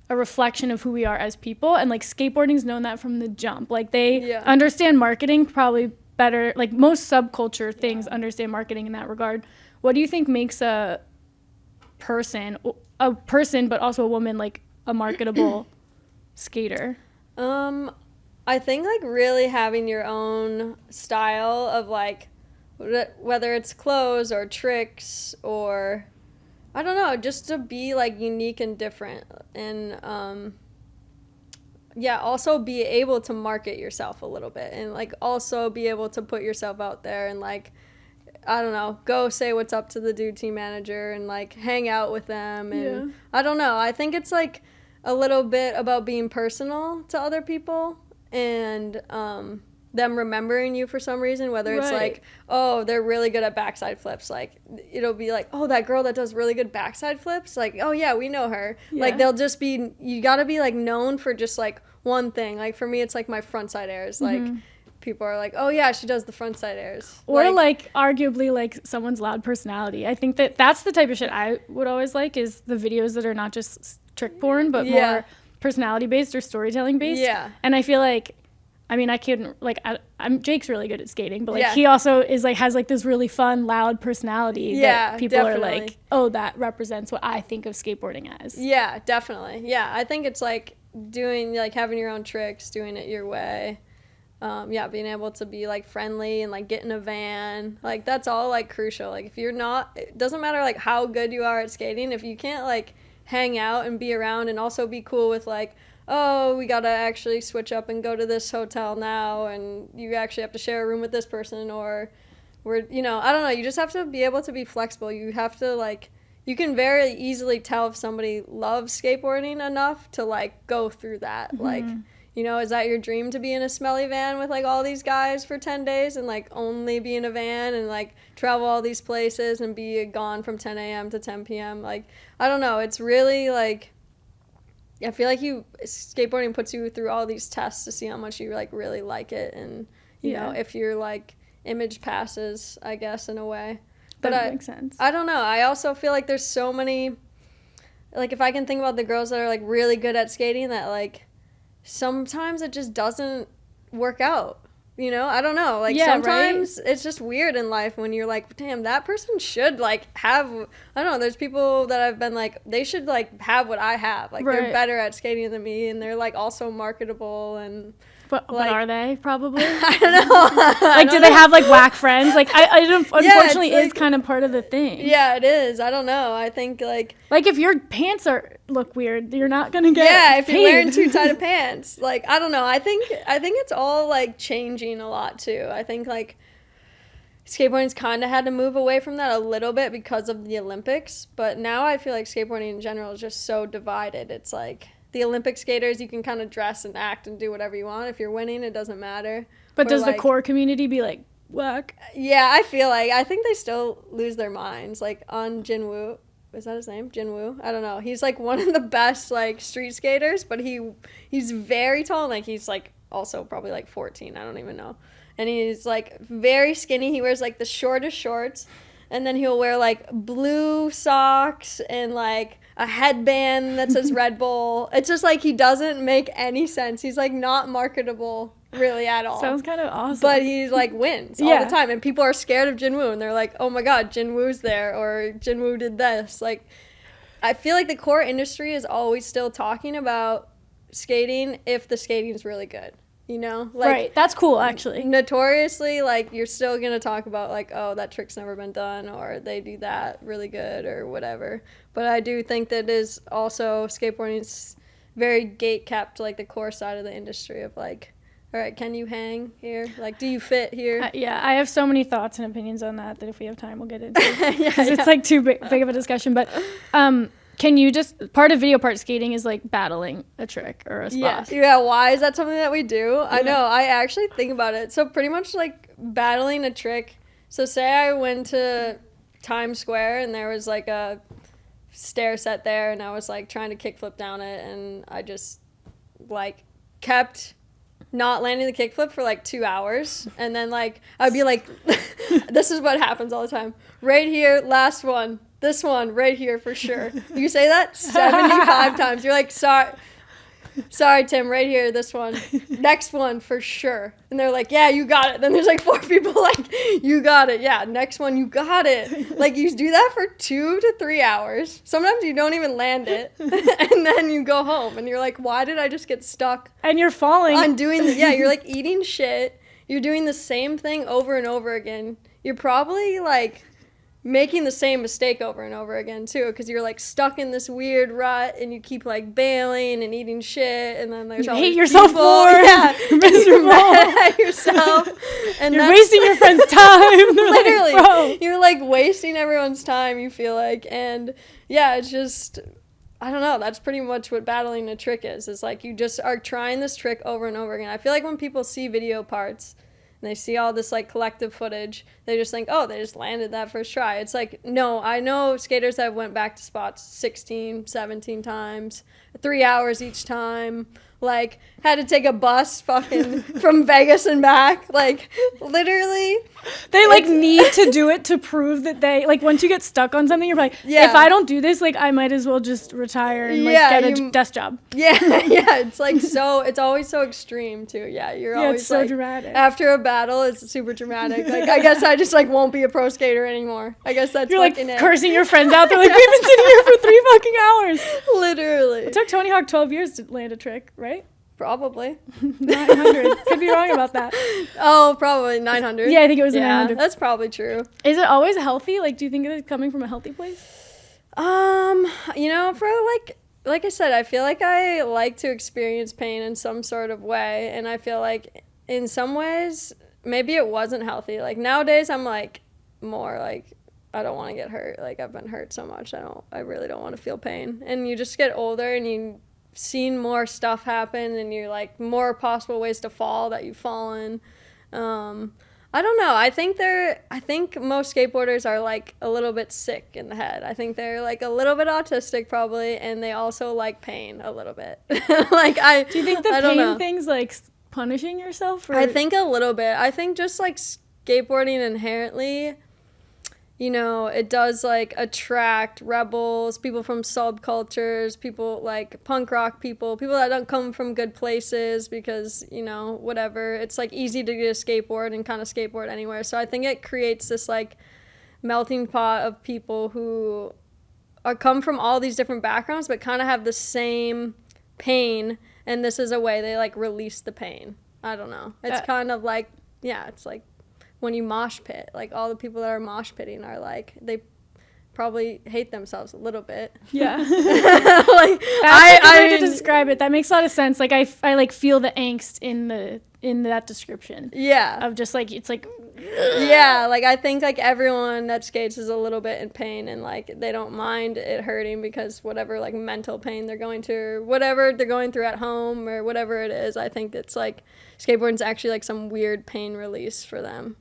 a reflection of who we are as people. And like skateboarding's known that from the jump. Like they understand marketing probably better. Like most subculture things understand marketing in that regard. What do you think makes a person, but also a woman, like a marketable skater? I think like really having your own style of like, whether it's clothes or tricks or I don't know, just to be like unique and different and also be able to market yourself a little bit and like also be able to put yourself out there and like I don't know, go say what's up to the dude team manager and like hang out with them and I don't know, I think it's like a little bit about being personal to other people and them remembering you for some reason, whether it's like, oh, they're really good at backside flips. Like, it'll be like, oh, that girl that does really good backside flips. Like, oh, yeah, we know her. Yeah. Like, they'll just be, you got to be, like, known for just, like, one thing. Like, for me, it's, like, my frontside airs. Like, people are like, oh, yeah, she does the frontside airs. Or, like, arguably, like, someone's loud personality. I think that that's the type of shit I would always like is the videos that are not just trick porn, but more personality-based or storytelling-based. Yeah. And I feel like, I mean, I couldn't, like, Jake's really good at skating, but, like, he also is, like, has, like, this really fun, loud personality that people are, like, oh, that represents what I think of skateboarding as. Yeah, definitely. Yeah, I think it's, like, doing, like, having your own tricks, doing it your way. Being able to be, like, friendly and, like, get in a van. Like, that's all, like, crucial. Like, if you're not, it doesn't matter, like, how good you are at skating. If you can't, like, hang out and be around and also be cool with, like, oh, we gotta actually switch up and go to this hotel now and you actually have to share a room with this person or we're, you know, I don't know, you just have to be able to be flexible. You have to, like, you can very easily tell if somebody loves skateboarding enough to, like, go through that. Like, you know, is that your dream to be in a smelly van with, like, all these guys for 10 days and, like, only be in a van and, like, travel all these places and be gone from 10 a.m. to 10 p.m.? Like, I don't know, it's really, like, I feel like skateboarding puts you through all these tests to see how much you like really like it, and you know, if your like image passes, I guess, in a way. But That makes sense. I don't know. I also feel like there's so many, like if I can think about the girls that are like really good at skating, that like sometimes it just doesn't work out. You know, I don't know. Like sometimes it's just weird in life when you're like, damn, that person should like have, I don't know. There's people that I've been like, they should like have what I have. Like they're better at skating than me, and they're like also marketable and. But are they probably? I don't know. Like, do they have like whack friends? Like, unfortunately, is kind of part of the thing. Yeah, it is. I don't know. I think like if your pants look weird, you're not gonna get. Yeah, if paid. you're wearing too tight of pants, like I don't know. I think it's all like changing a lot too. I think like skateboarding's kind of had to move away from that a little bit because of the Olympics, but now I feel like skateboarding in general is just so divided. It's like. The Olympic skaters, you can kind of dress and act and do whatever you want. If you're winning, it doesn't matter. But does the core community be like, whack? Yeah, I think they still lose their minds. Like on Jinwoo, is that his name? Jinwoo? I don't know. He's like one of the best like street skaters, but he's very tall. Like he's like also probably like 14. I don't even know. And he's like very skinny. He wears like the shortest shorts, and then he'll wear like blue socks and like a headband that says Red Bull. It's just like he doesn't make any sense. He's like not marketable really at all. Sounds kind of awesome. But he like wins all the time, and people are scared of Jinwoo, and they're like, oh my god, Jinwoo's there, or Jinwoo did this. Like I feel like the core industry is always still talking about skating if the skating's really good. You know, like right. That's cool, actually. Notoriously, like you're still gonna talk about like, oh, that trick's never been done, or they do that really good, or whatever. But I do think that is also skateboarding's very gate kept, like the core side of the industry of like, all right, can you hang here? Like, do you fit here? Yeah, I have so many thoughts and opinions on that if we have time, we'll get into it. Because it's like too big of a discussion. But can you just, part of video part skating is like battling a trick or a spot. Yeah, why is that something that we do? Yeah. I know, I actually think about it. So pretty much like battling a trick. So say I went to Times Square and there was like a stair set there and I was like trying to kickflip down it, and I just like kept not landing the kickflip for like 2 hours, and then like I'd be like this is what happens all the time. Right here, last one. This one right here for sure. You say that 75 times. You're like, sorry, Tim, right here, this one. Next one for sure. And they're like, yeah, you got it. Then there's like 4 people like, you got it. Yeah, next one, you got it. Like you do that for 2 to 3 hours. Sometimes you don't even land it. And then you go home and you're like, why did I just get stuck? And you're falling. On doing you're like eating shit. You're doing the same thing over and over again. You're probably like making the same mistake over and over again too, because you're like stuck in this weird rut and you keep like bailing and eating shit, and then there's you all hate these yourself people. more. Yeah, you're miserable. You're mad at yourself, and you're wasting your friend's time. Literally, like, bro. You're like wasting everyone's time. You feel like, and yeah, it's just. I don't know. That's pretty much what battling a trick is. It's like you just are trying this trick over and over again. I feel like when people see video parts and they see all this like collective footage, they just think, oh, they just landed that first try. It's like, no, I know skaters that went back to spots 16, 17 times, 3 hours each time, like had to take a bus fucking from Vegas and back, like literally. They like need to do it to prove that they, like once you get stuck on something, you're like, if I don't do this, like I might as well just retire and like get a desk job. Yeah, it's like so, it's always so extreme too. Yeah, you're always it's so like, dramatic. After a battle, it's super dramatic. Like I guess I just like won't be a pro skater anymore. I guess that's you're like it. Cursing your friends out. They're like, we've been sitting here for 3 fucking hours. Literally. It took Tony Hawk 12 years to land a trick, right? Probably. 900. Could be wrong about that. Oh, probably 900. Yeah, I think it was 900. That's probably true. Is it always healthy? Like, do you think it's coming from a healthy place? You know, for like I said, I feel like I like to experience pain in some sort of way, and I feel like in some ways maybe it wasn't healthy. Like nowadays I'm like more like I don't want to get hurt. Like I've been hurt so much. I really don't want to feel pain. And you just get older and you've seen more stuff happen, and you're like more possible ways to fall that you've fallen. I don't know. I think most skateboarders are like a little bit sick in the head. I think they're like a little bit autistic probably, and they also like pain a little bit. Do you think the pain thing's like punishing yourself? Or? I think a little bit. I think just like skateboarding inherently, you know, it does like attract rebels, people from subcultures, people like punk rock people that don't come from good places because, you know, whatever. It's like easy to get a skateboard and kind of skateboard anywhere. So I think it creates this like melting pot of people who come from all these different backgrounds but kind of have the same pain, and this is a way they like release the pain. I don't know. It's kind of like, yeah, it's like when you mosh pit, like all the people that are mosh pitting are like, they probably hate themselves a little bit. Yeah. Like, that's a good way to describe it. That makes a lot of sense. Like I like feel the angst in that description. Yeah. Of just like, it's like, yeah, like I think like everyone that skates is a little bit in pain, and like they don't mind it hurting because whatever like mental pain they're going to, or whatever they're going through at home or whatever it is, I think it's like skateboarding's actually like some weird pain release for them.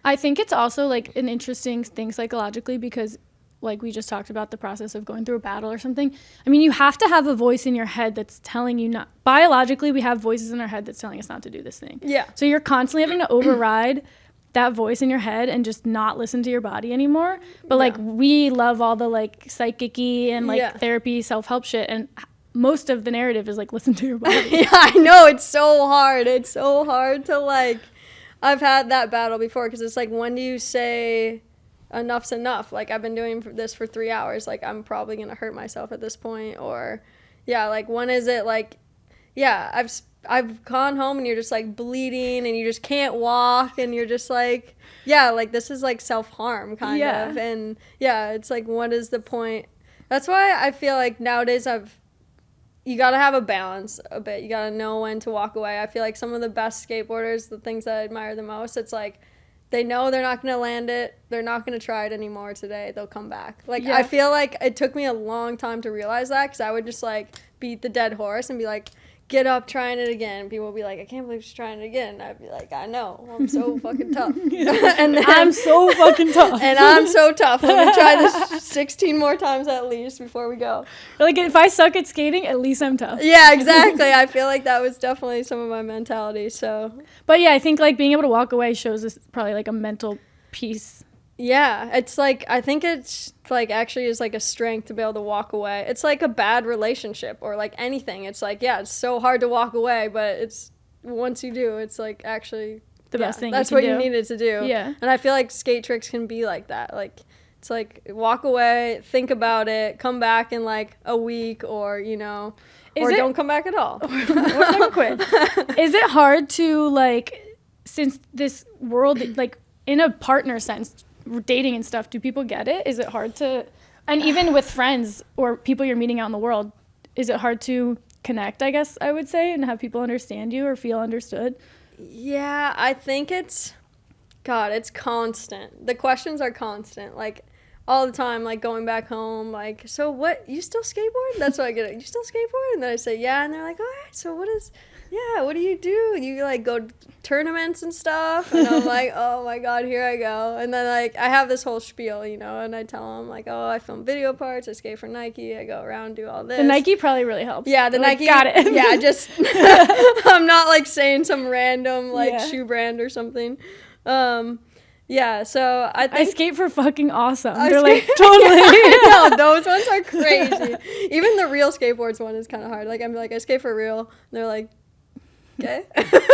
I think it's also like an interesting thing psychologically because like we just talked about the process of going through a battle or something. I mean, you have to have a voice in your head that's telling you not. Biologically, we have voices in our head that's telling us not to do this thing. Yeah. So you're constantly having to override that voice in your head and just not listen to your body anymore. But like we love all the like psychic-y and like therapy, self-help shit, and most of the narrative is like listen to your body. Yeah, I know, it's so hard. It's so hard to like. I've had that battle before because it's like, when do you say enough's enough? Like, I've been doing this for 3 hours. Like, I'm probably going to hurt myself at this point. Or, yeah, like, when is it like, yeah, I've gone home and you're just like bleeding and you just can't walk and you're just like, yeah, like this is like self-harm kind of. And yeah, it's like, what is the point? That's why I feel like nowadays you got to have a balance a bit. You got to know when to walk away. I feel like some of the best skateboarders, the things that I admire the most, it's like they know they're not going to land it. They're not going to try it anymore today. They'll come back. Like, I feel like it took me a long time to realize that because I would just, like, beat the dead horse and be like, get up, trying it again. People would be like, I can't believe she's trying it again. I'd be like, I know. I'm so fucking tough. And then, I'm so fucking tough. And I'm so tough. Let me try this 16 more times at least before we go. Like, if I suck at skating, at least I'm tough. Yeah, exactly. I feel like that was definitely some of my mentality. So, but yeah, I think like being able to walk away shows us probably like a mental peace. Yeah, it's like, I think it's like actually is like a strength to be able to walk away. It's like a bad relationship or like anything. It's like, yeah, it's so hard to walk away, but it's once you do, it's like actually the best thing. That's what you needed to do. Yeah. And I feel like skate tricks can be like that. Like, it's like walk away, think about it, come back in like a week, or, you know, don't come back at all. Or don't quit. Is it hard to like, since this world, like in a partner sense, dating and stuff, do people get it? Is it hard to, and even with friends or people you're meeting out in the world, is it hard to connect, I guess I would say, and have people understand you or feel understood? Yeah, I think it's constant. The questions are constant, like all the time, like going back home, like, so what, you still skateboard? That's what I get. You still skateboard? And then I say, yeah, and they're like, all right, so what do you do? And you like go to tournaments and stuff, and I'm like, oh my god, here I go. And then like I have this whole spiel, you know, and I tell them like, oh, I film video parts, I skate for Nike, I go around, do all this. The Nike probably really helps. Yeah, the Nike, got it. Yeah, just I'm not like saying some random like shoe brand or something. Yeah, so I skate for fucking awesome. They're like, totally. No, those ones are crazy. Even the real skateboards one is kind of hard. Like, I'm like, I skate for real. And they're like, okay.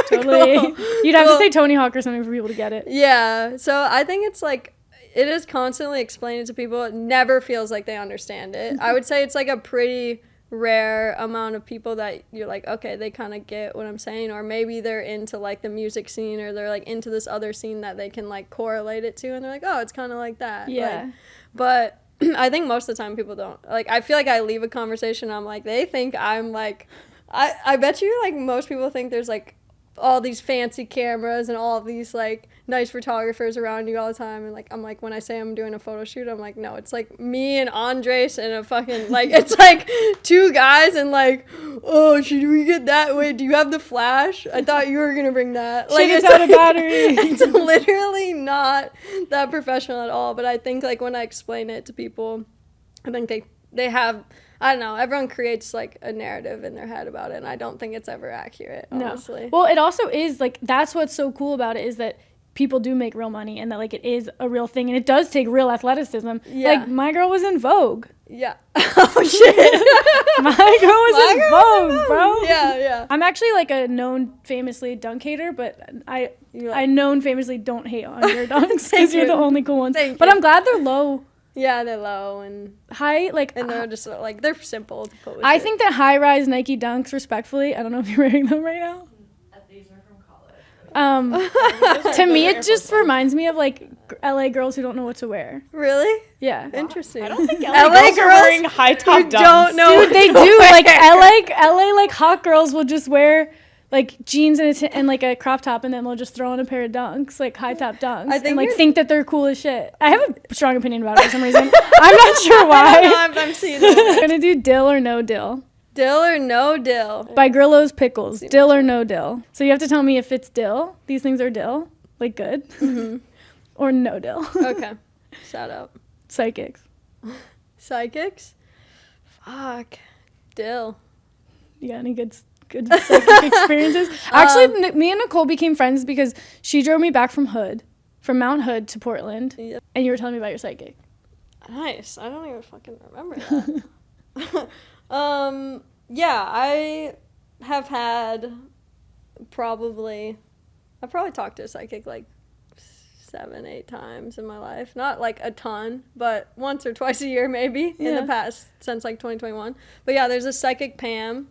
Totally. Cool. You'd have to say Tony Hawk or something for people to get it. Yeah, so I think it's like, it is constantly explaining to people. It never feels like they understand it. I would say it's like a pretty rare amount of people that you're like, okay, they kind of get what I'm saying, or maybe they're into like the music scene, or they're like into this other scene that they can like correlate it to, and they're like, oh, it's kind of like that. Yeah. Like, but I think most of the time people don't. Like, I feel like I leave a conversation, I'm like, they think I'm like, I bet you like most people think there's like all these fancy cameras and all of these like nice photographers around you all the time, and like I'm like, when I say I'm doing a photo shoot, I'm like, no, it's like me and Andres and a fucking like it's like 2 guys and like, oh, should we get that way? Do you have the flash? I thought you were gonna bring that. Like it's out of battery. It's literally not that professional at all. But I think like when I explain it to people, I think they have, I don't know, everyone creates like a narrative in their head about it, and I don't think it's ever accurate, honestly. No. Well, it also is like, that's what's so cool about it, is that people do make real money, and that like it is a real thing, and it does take real athleticism. Yeah. Like my girl was in Vogue. Yeah. Oh shit. My girl was in Vogue, bro. Yeah. I'm actually like a known famously dunk hater, but I known famously don't hate on your dunks because you're the only cool ones. Thank but you. I'm glad they're low. Yeah, they're low and High, like, and they're just like, they're simple to put with I it. think that high-rise Nike Dunks, respectfully, I don't know if you're wearing them right now. These are from college. To me, it just reminds me of like LA girls who don't know what to wear. Really? Yeah. Interesting. I don't think LA, LA girls are wearing high top who dunks. don't know. Dude, they do. Like LA like hot girls will just wear like jeans and like a crop top, and then they'll just throw on a pair of dunks, like high top dunks, I think and like you're- think that they're cool as shit. I have a strong opinion about it for some reason. I'm not sure why. I'm seeing that. I'm gonna do Dill or No Dill Dill or no dill? by Grillo's Pickles. Dill or No Dill. So you have to tell me if it's dill. These things are dill, like good, or no dill. Okay. Shout out. Psychics. Psychics? Fuck. Dill. You got any good psychic experiences? Actually, me and Nicole became friends because she drove me back from Mount Hood to Portland, Yep. and you were telling me about your psychic. Nice. I don't even fucking remember that. Yeah, I have had I've probably talked to a psychic like 7-8 times in my life. Not like a ton, but once or twice a year maybe in the past, since like 2021. But yeah, there's a psychic Pam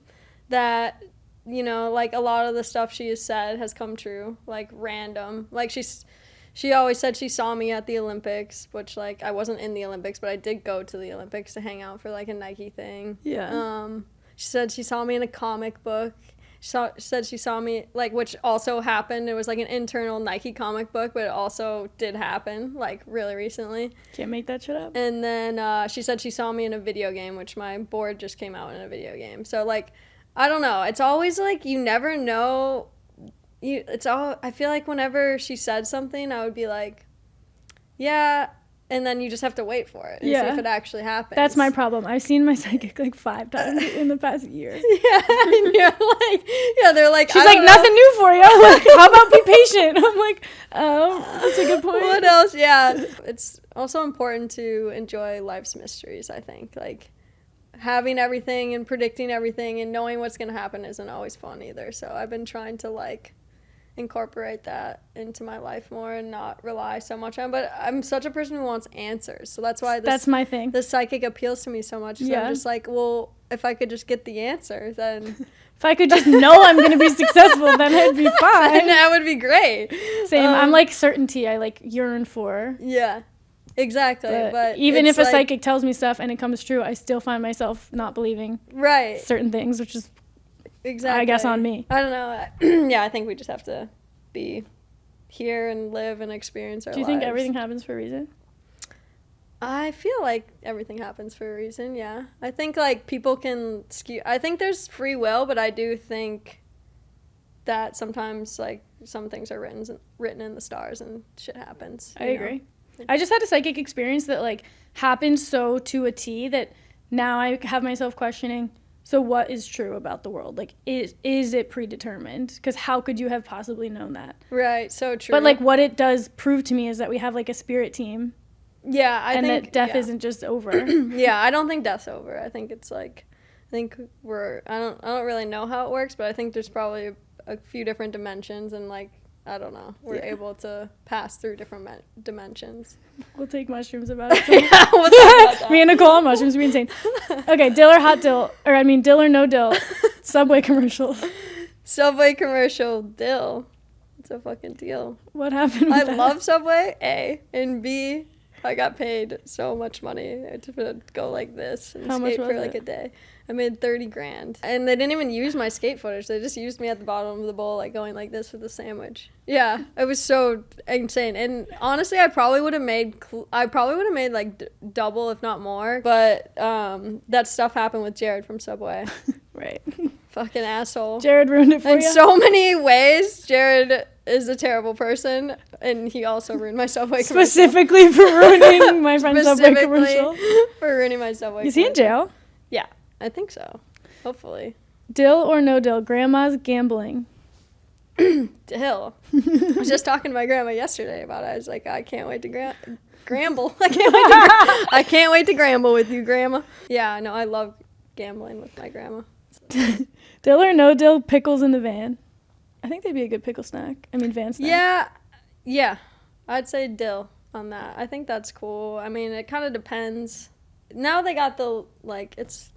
that, you know, like a lot of the stuff she has said has come true, like random. Like she always said she saw me at the Olympics, which like I wasn't in the Olympics, but I did go to the Olympics to hang out for like a Nike thing. Yeah. She said she saw me in a comic book. She said she saw me, like, which also happened. It was like an internal Nike comic book, but it also did happen, like, really recently. Can't make that shit up. And then she said she saw me in a video game, which my board just came out in a video game. So, like, I don't know. It's always, like, you never know. I feel like whenever she said something, I would be like, yeah, and then you just have to wait for it and see if it actually happens. That's my problem. I've seen my psychic like 5 times in the past year. Yeah, and you're like, yeah, they're like, She's I like, don't know. nothing new for you. Like, how about be patient? I'm like, oh, that's a good point. What else? Yeah. It's also important to enjoy life's mysteries, I think. Like, having everything and predicting everything and knowing what's going to happen isn't always fun either. So I've been trying to, like, incorporate that into my life more and not rely so much on it. But I'm such a person who wants answers. So that's why that's my thing. the psychic appeals to me so much. So Yeah. I'm just like, well, if I could just get the answer, then... If I could just know I'm going to be successful, then I'd be fine. that would be great. Same. I'm like certainty. I like yearn for. Yeah, exactly. But even it's if a like, psychic tells me stuff and it comes true, I still find myself not believing right, certain things, which is, exactly, I guess, on me. I don't know. Yeah, I think we just have to be here and live and experience our lives. Do you think everything happens for a reason? I feel like everything happens for a reason, yeah. I think, like, people can skew... I think there's free will, but I do think that sometimes, like, some things are written in the stars and shit happens. I agree. I just had a psychic experience that, like, happened so to a T that now I have myself questioning, so what is true about the world? Like, is it predetermined? Because how could you have possibly known that? Right, so true. But, like, what it does prove to me is that we have, like, a spirit team. Yeah, I think... And that death isn't just over. Yeah, I don't think death's over. I think it's, like... I think I don't really know how it works, but I think there's probably a few different dimensions, and, like, I don't know. We're able to pass through different dimensions. We'll take mushrooms about it. Yeah, we'll talk about that. Me and Nicole on mushrooms would be insane. Okay, Dill or hot Dill. Or, I mean, Dill or no Dill. Subway commercial. Subway commercial, Dill. It's a fucking deal. What happened with I that? love Subway, A. And B, I got paid so much money to go like this and How much skate was for like it? a day. I made 30 grand. And they didn't even use my skate footage. They just used me at the bottom of the bowl, like going like this with the sandwich. Yeah, it was so insane. And honestly, I probably would have made like double, if not more. But that stuff happened with Jared from Subway. Right. Fucking asshole. Jared ruined it for In you. so many ways, Jared is a terrible person, and he also ruined my Subway commercial. Specifically for ruining my friend's Subway commercial. For ruining my Subway Is he in jail? Yeah, I think so. Hopefully. Dill or no dill? Grandma's gambling. Dill. I was just talking to my grandma yesterday about it. I was like, I can't wait to gramble. I can't wait to gramble with you, Grandma. Yeah, no, I love gambling with my grandma. Dill or no dill? Pickles in the van. I think they'd be a good pickle snack. I mean, van snack. Yeah. I'd say dill on that. I think that's cool. I mean, it kind of depends. Now they got it's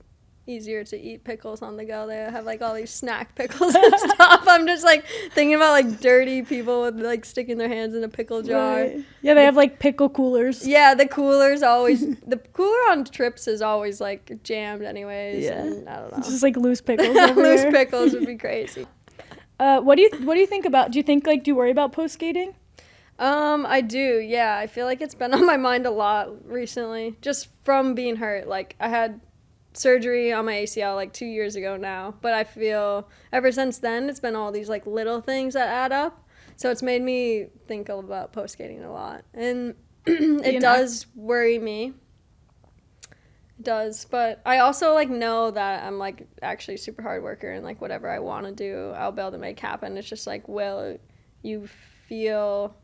easier to eat pickles on the go. They have like all these snack pickles and stuff. I'm just like thinking about like dirty people with like sticking their hands in a pickle jar. Right. Yeah, they have like pickle coolers. Yeah, the cooler on trips is always like jammed anyways. Yeah. And I don't know. It's just like loose pickles. Everywhere. Loose pickles would be crazy. What do you think about? Do you worry about post skating? I do. Yeah, I feel like it's been on my mind a lot recently, just from being hurt. Like I had surgery on my ACL like 2 years ago now, but I feel ever since then it's been all these like little things that add up. So it's made me think about post skating a lot, and it does worry me. It does, but I also like know that I'm like actually a super hard worker, and like whatever I want to do, I'll be able to make happen. It's just like, will you feel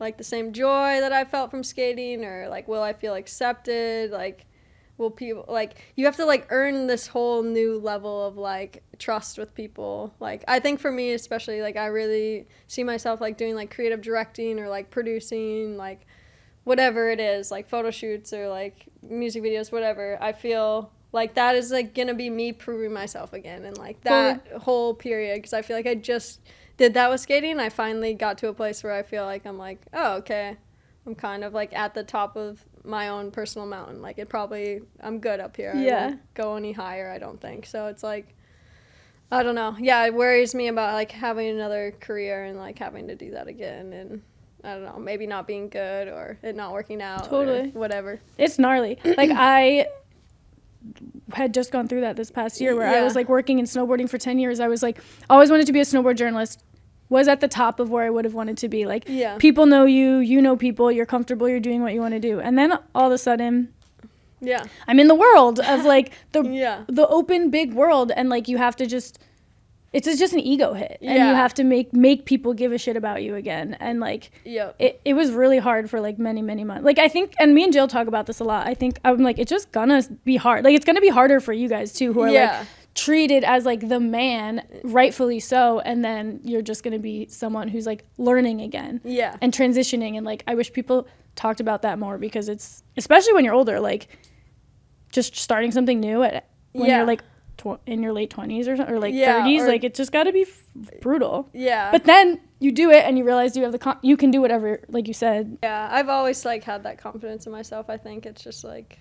like the same joy that I felt from skating, or like will I feel accepted? Like will people, like, you have to like earn this whole new level of like trust with people. Like I think for me especially, like I really see myself like doing like creative directing or like producing, like whatever it is, like photo shoots or like music videos, whatever. I feel like that is like gonna be me proving myself again, and like that whole period, because I feel like I just did that with skating. I finally got to a place where I feel like I'm like, oh, okay, I'm kind of like at the top of my own personal mountain. Like I'm good up here. Yeah. I won't go any higher, I don't think. So it's like, I don't know. Yeah, it worries me about like having another career and like having to do that again, and I don't know, maybe not being good or it not working out. Totally. Or whatever. It's gnarly. Like I had just gone through that this past year where I was like working in snowboarding for 10 years. I was like, always wanted to be a snowboard journalist, was at the top of where I would have wanted to be. Like people know you, you know people, you're comfortable, you're doing what you want to do. And then all of a sudden, I'm in the world of like the open big world, and like you have to just, it's just an ego hit, and you have to make people give a shit about you again. And like it was really hard for like many months. Like I think, and me and Jill talk about this a lot, I think I'm like, it's just gonna be hard. Like it's gonna be harder for you guys too, who are like treated as like the man, rightfully so, and then you're just gonna be someone who's like learning again and transitioning. And like I wish people talked about that more, because it's, especially when you're older, like just starting something new when you're like in your late 20s or like 30s, like it's just got to be brutal. But then you do it and you realize you have you can do whatever, like you said. I've always like had that confidence in myself. I think it's just like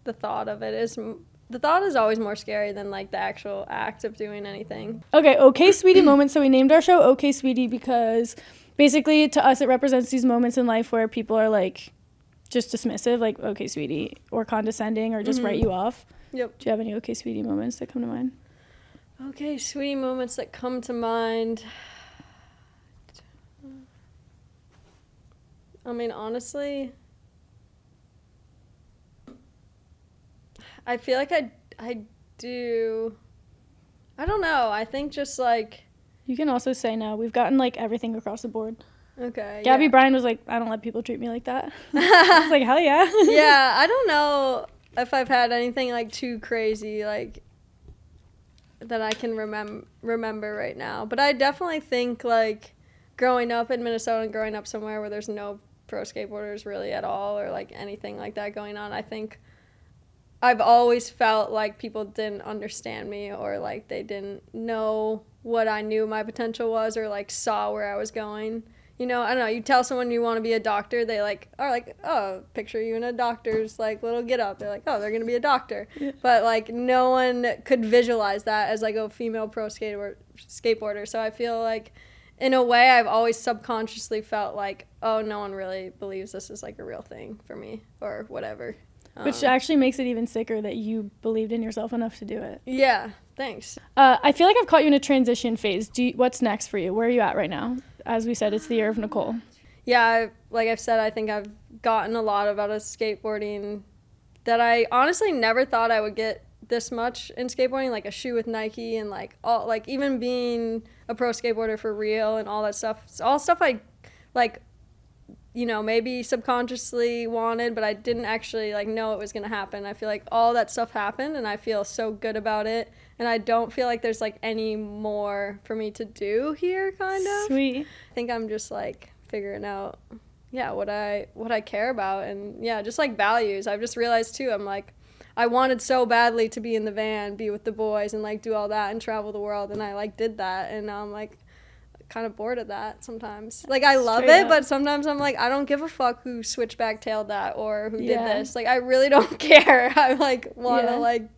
the thought is always more scary than like the actual act of doing anything. Okay, sweetie moments. So we named our show Okay Sweetie because basically to us it represents these moments in life where people are like just dismissive, like okay sweetie, or condescending, or just write you off. Yep. Do you have any okay sweetie moments that come to mind? Okay sweetie moments that come to mind. I mean, honestly, I feel like I do. I don't know. I think just like. You can also say no. We've gotten like everything across the board. Okay. Gabby Bryan was like, I don't let people treat me like that. I was like, hell yeah. Yeah, I don't know if I've had anything like too crazy like that I can remember right now, but I definitely think like growing up in Minnesota and growing up somewhere where there's no pro skateboarders really at all, or like anything like that going on, I think I've always felt like people didn't understand me, or like they didn't know what I knew my potential was, or like saw where I was going. you know, I don't know, you tell someone you want to be a doctor, they like are like, oh, picture you in a doctor's like little get up. They're like, oh, they're gonna be a doctor. Yeah. But like no one could visualize that as like a female pro skateboarder. So I feel like in a way I've always subconsciously felt like, oh, no one really believes this is like a real thing for me or whatever. Which actually makes it even sicker that you believed in yourself enough to do it. Yeah, thanks. I feel like I've caught you in a transition phase. What's next for you? Where are you at right now? As we said, it's the year of Nicole. Yeah, like I've said, I think I've gotten a lot out of skateboarding that I honestly never thought I would get this much in skateboarding, like a shoe with Nike and like all, like even being a pro skateboarder for real and all that stuff. It's all stuff I like, you know, maybe subconsciously wanted, but I didn't actually like know it was going to happen. I feel like all that stuff happened and I feel so good about it. And I don't feel like there's like any more for me to do here, kind of. Sweet. I think I'm just like figuring out, yeah, what I care about, and yeah, just like values. I've just realized too, I'm like, I wanted so badly to be in the van, be with the boys and like do all that and travel the world, and I like did that, and now I'm like kind of bored of that sometimes. Like I love it, but sometimes I'm like, I don't give a fuck who switchback tailed that or who did this. Like I really don't care. I like want to like,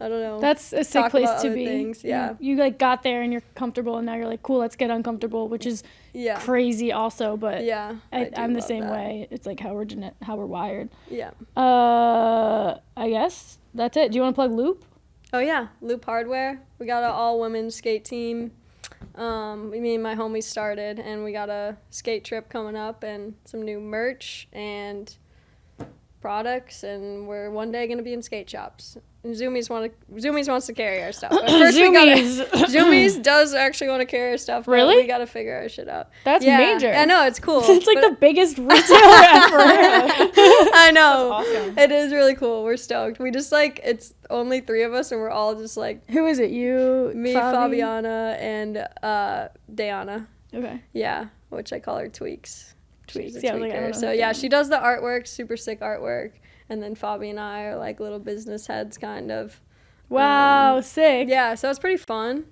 I don't know. That's a sick place to be. Things. Yeah. You like got there and you're comfortable, and now you're like, cool, let's get uncomfortable, which is crazy also, but yeah, I'm the same way. It's like how we're wired. Yeah. I guess that's it. Do you want to plug Loop? Oh yeah, Loop Hardware. We got an all-women's skate team. Me and my homies started, and we got a skate trip coming up and some new merch and products, and we're one day going to be in skate shops. And Zoomies wants to carry our stuff. But first Zoomies does actually want to carry our stuff. Really? We got to figure our shit out. That's major. I know, it's cool. It's like the biggest retailer ever. I know. That's awesome. It is really cool. We're stoked. We just like, it's only 3 of us, and we're all just like. Who is it? You, me, Fabiana, and Diana. Okay. Yeah, which I call her Tweaks. Tweaks. She's a tweaker. So yeah, she does the artwork, super sick artwork. And then Fabi and I are like little business heads, kind of. Wow, sick. Yeah, so it's pretty fun.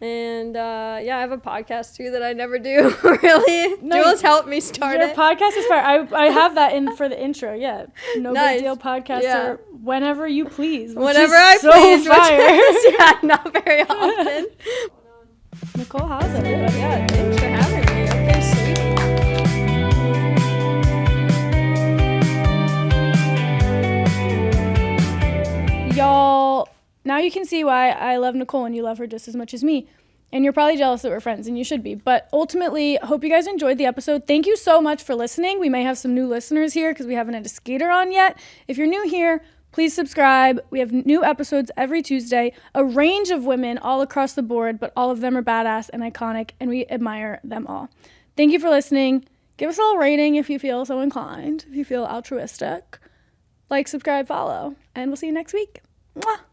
And I have a podcast too that I never do, really. No, Jules helped me start your it. Podcast is fire. I have that in for the intro, yeah. No Big Deal podcaster, whenever you please. Whenever I please. Fire. Not very often. Nicole Hause, everybody. Yeah, thanks for having me. Okay, sweet. Y'all, now you can see why I love Nicole and you love her just as much as me. And you're probably jealous that we're friends, and you should be. But ultimately, hope you guys enjoyed the episode. Thank you so much for listening. We may have some new listeners here because we haven't had a skater on yet. If you're new here, please subscribe. We have new episodes every Tuesday. A range of women all across the board, but all of them are badass and iconic, and we admire them all. Thank you for listening. Give us a little rating if you feel so inclined, if you feel altruistic. Like, subscribe, follow, and we'll see you next week. Mwah!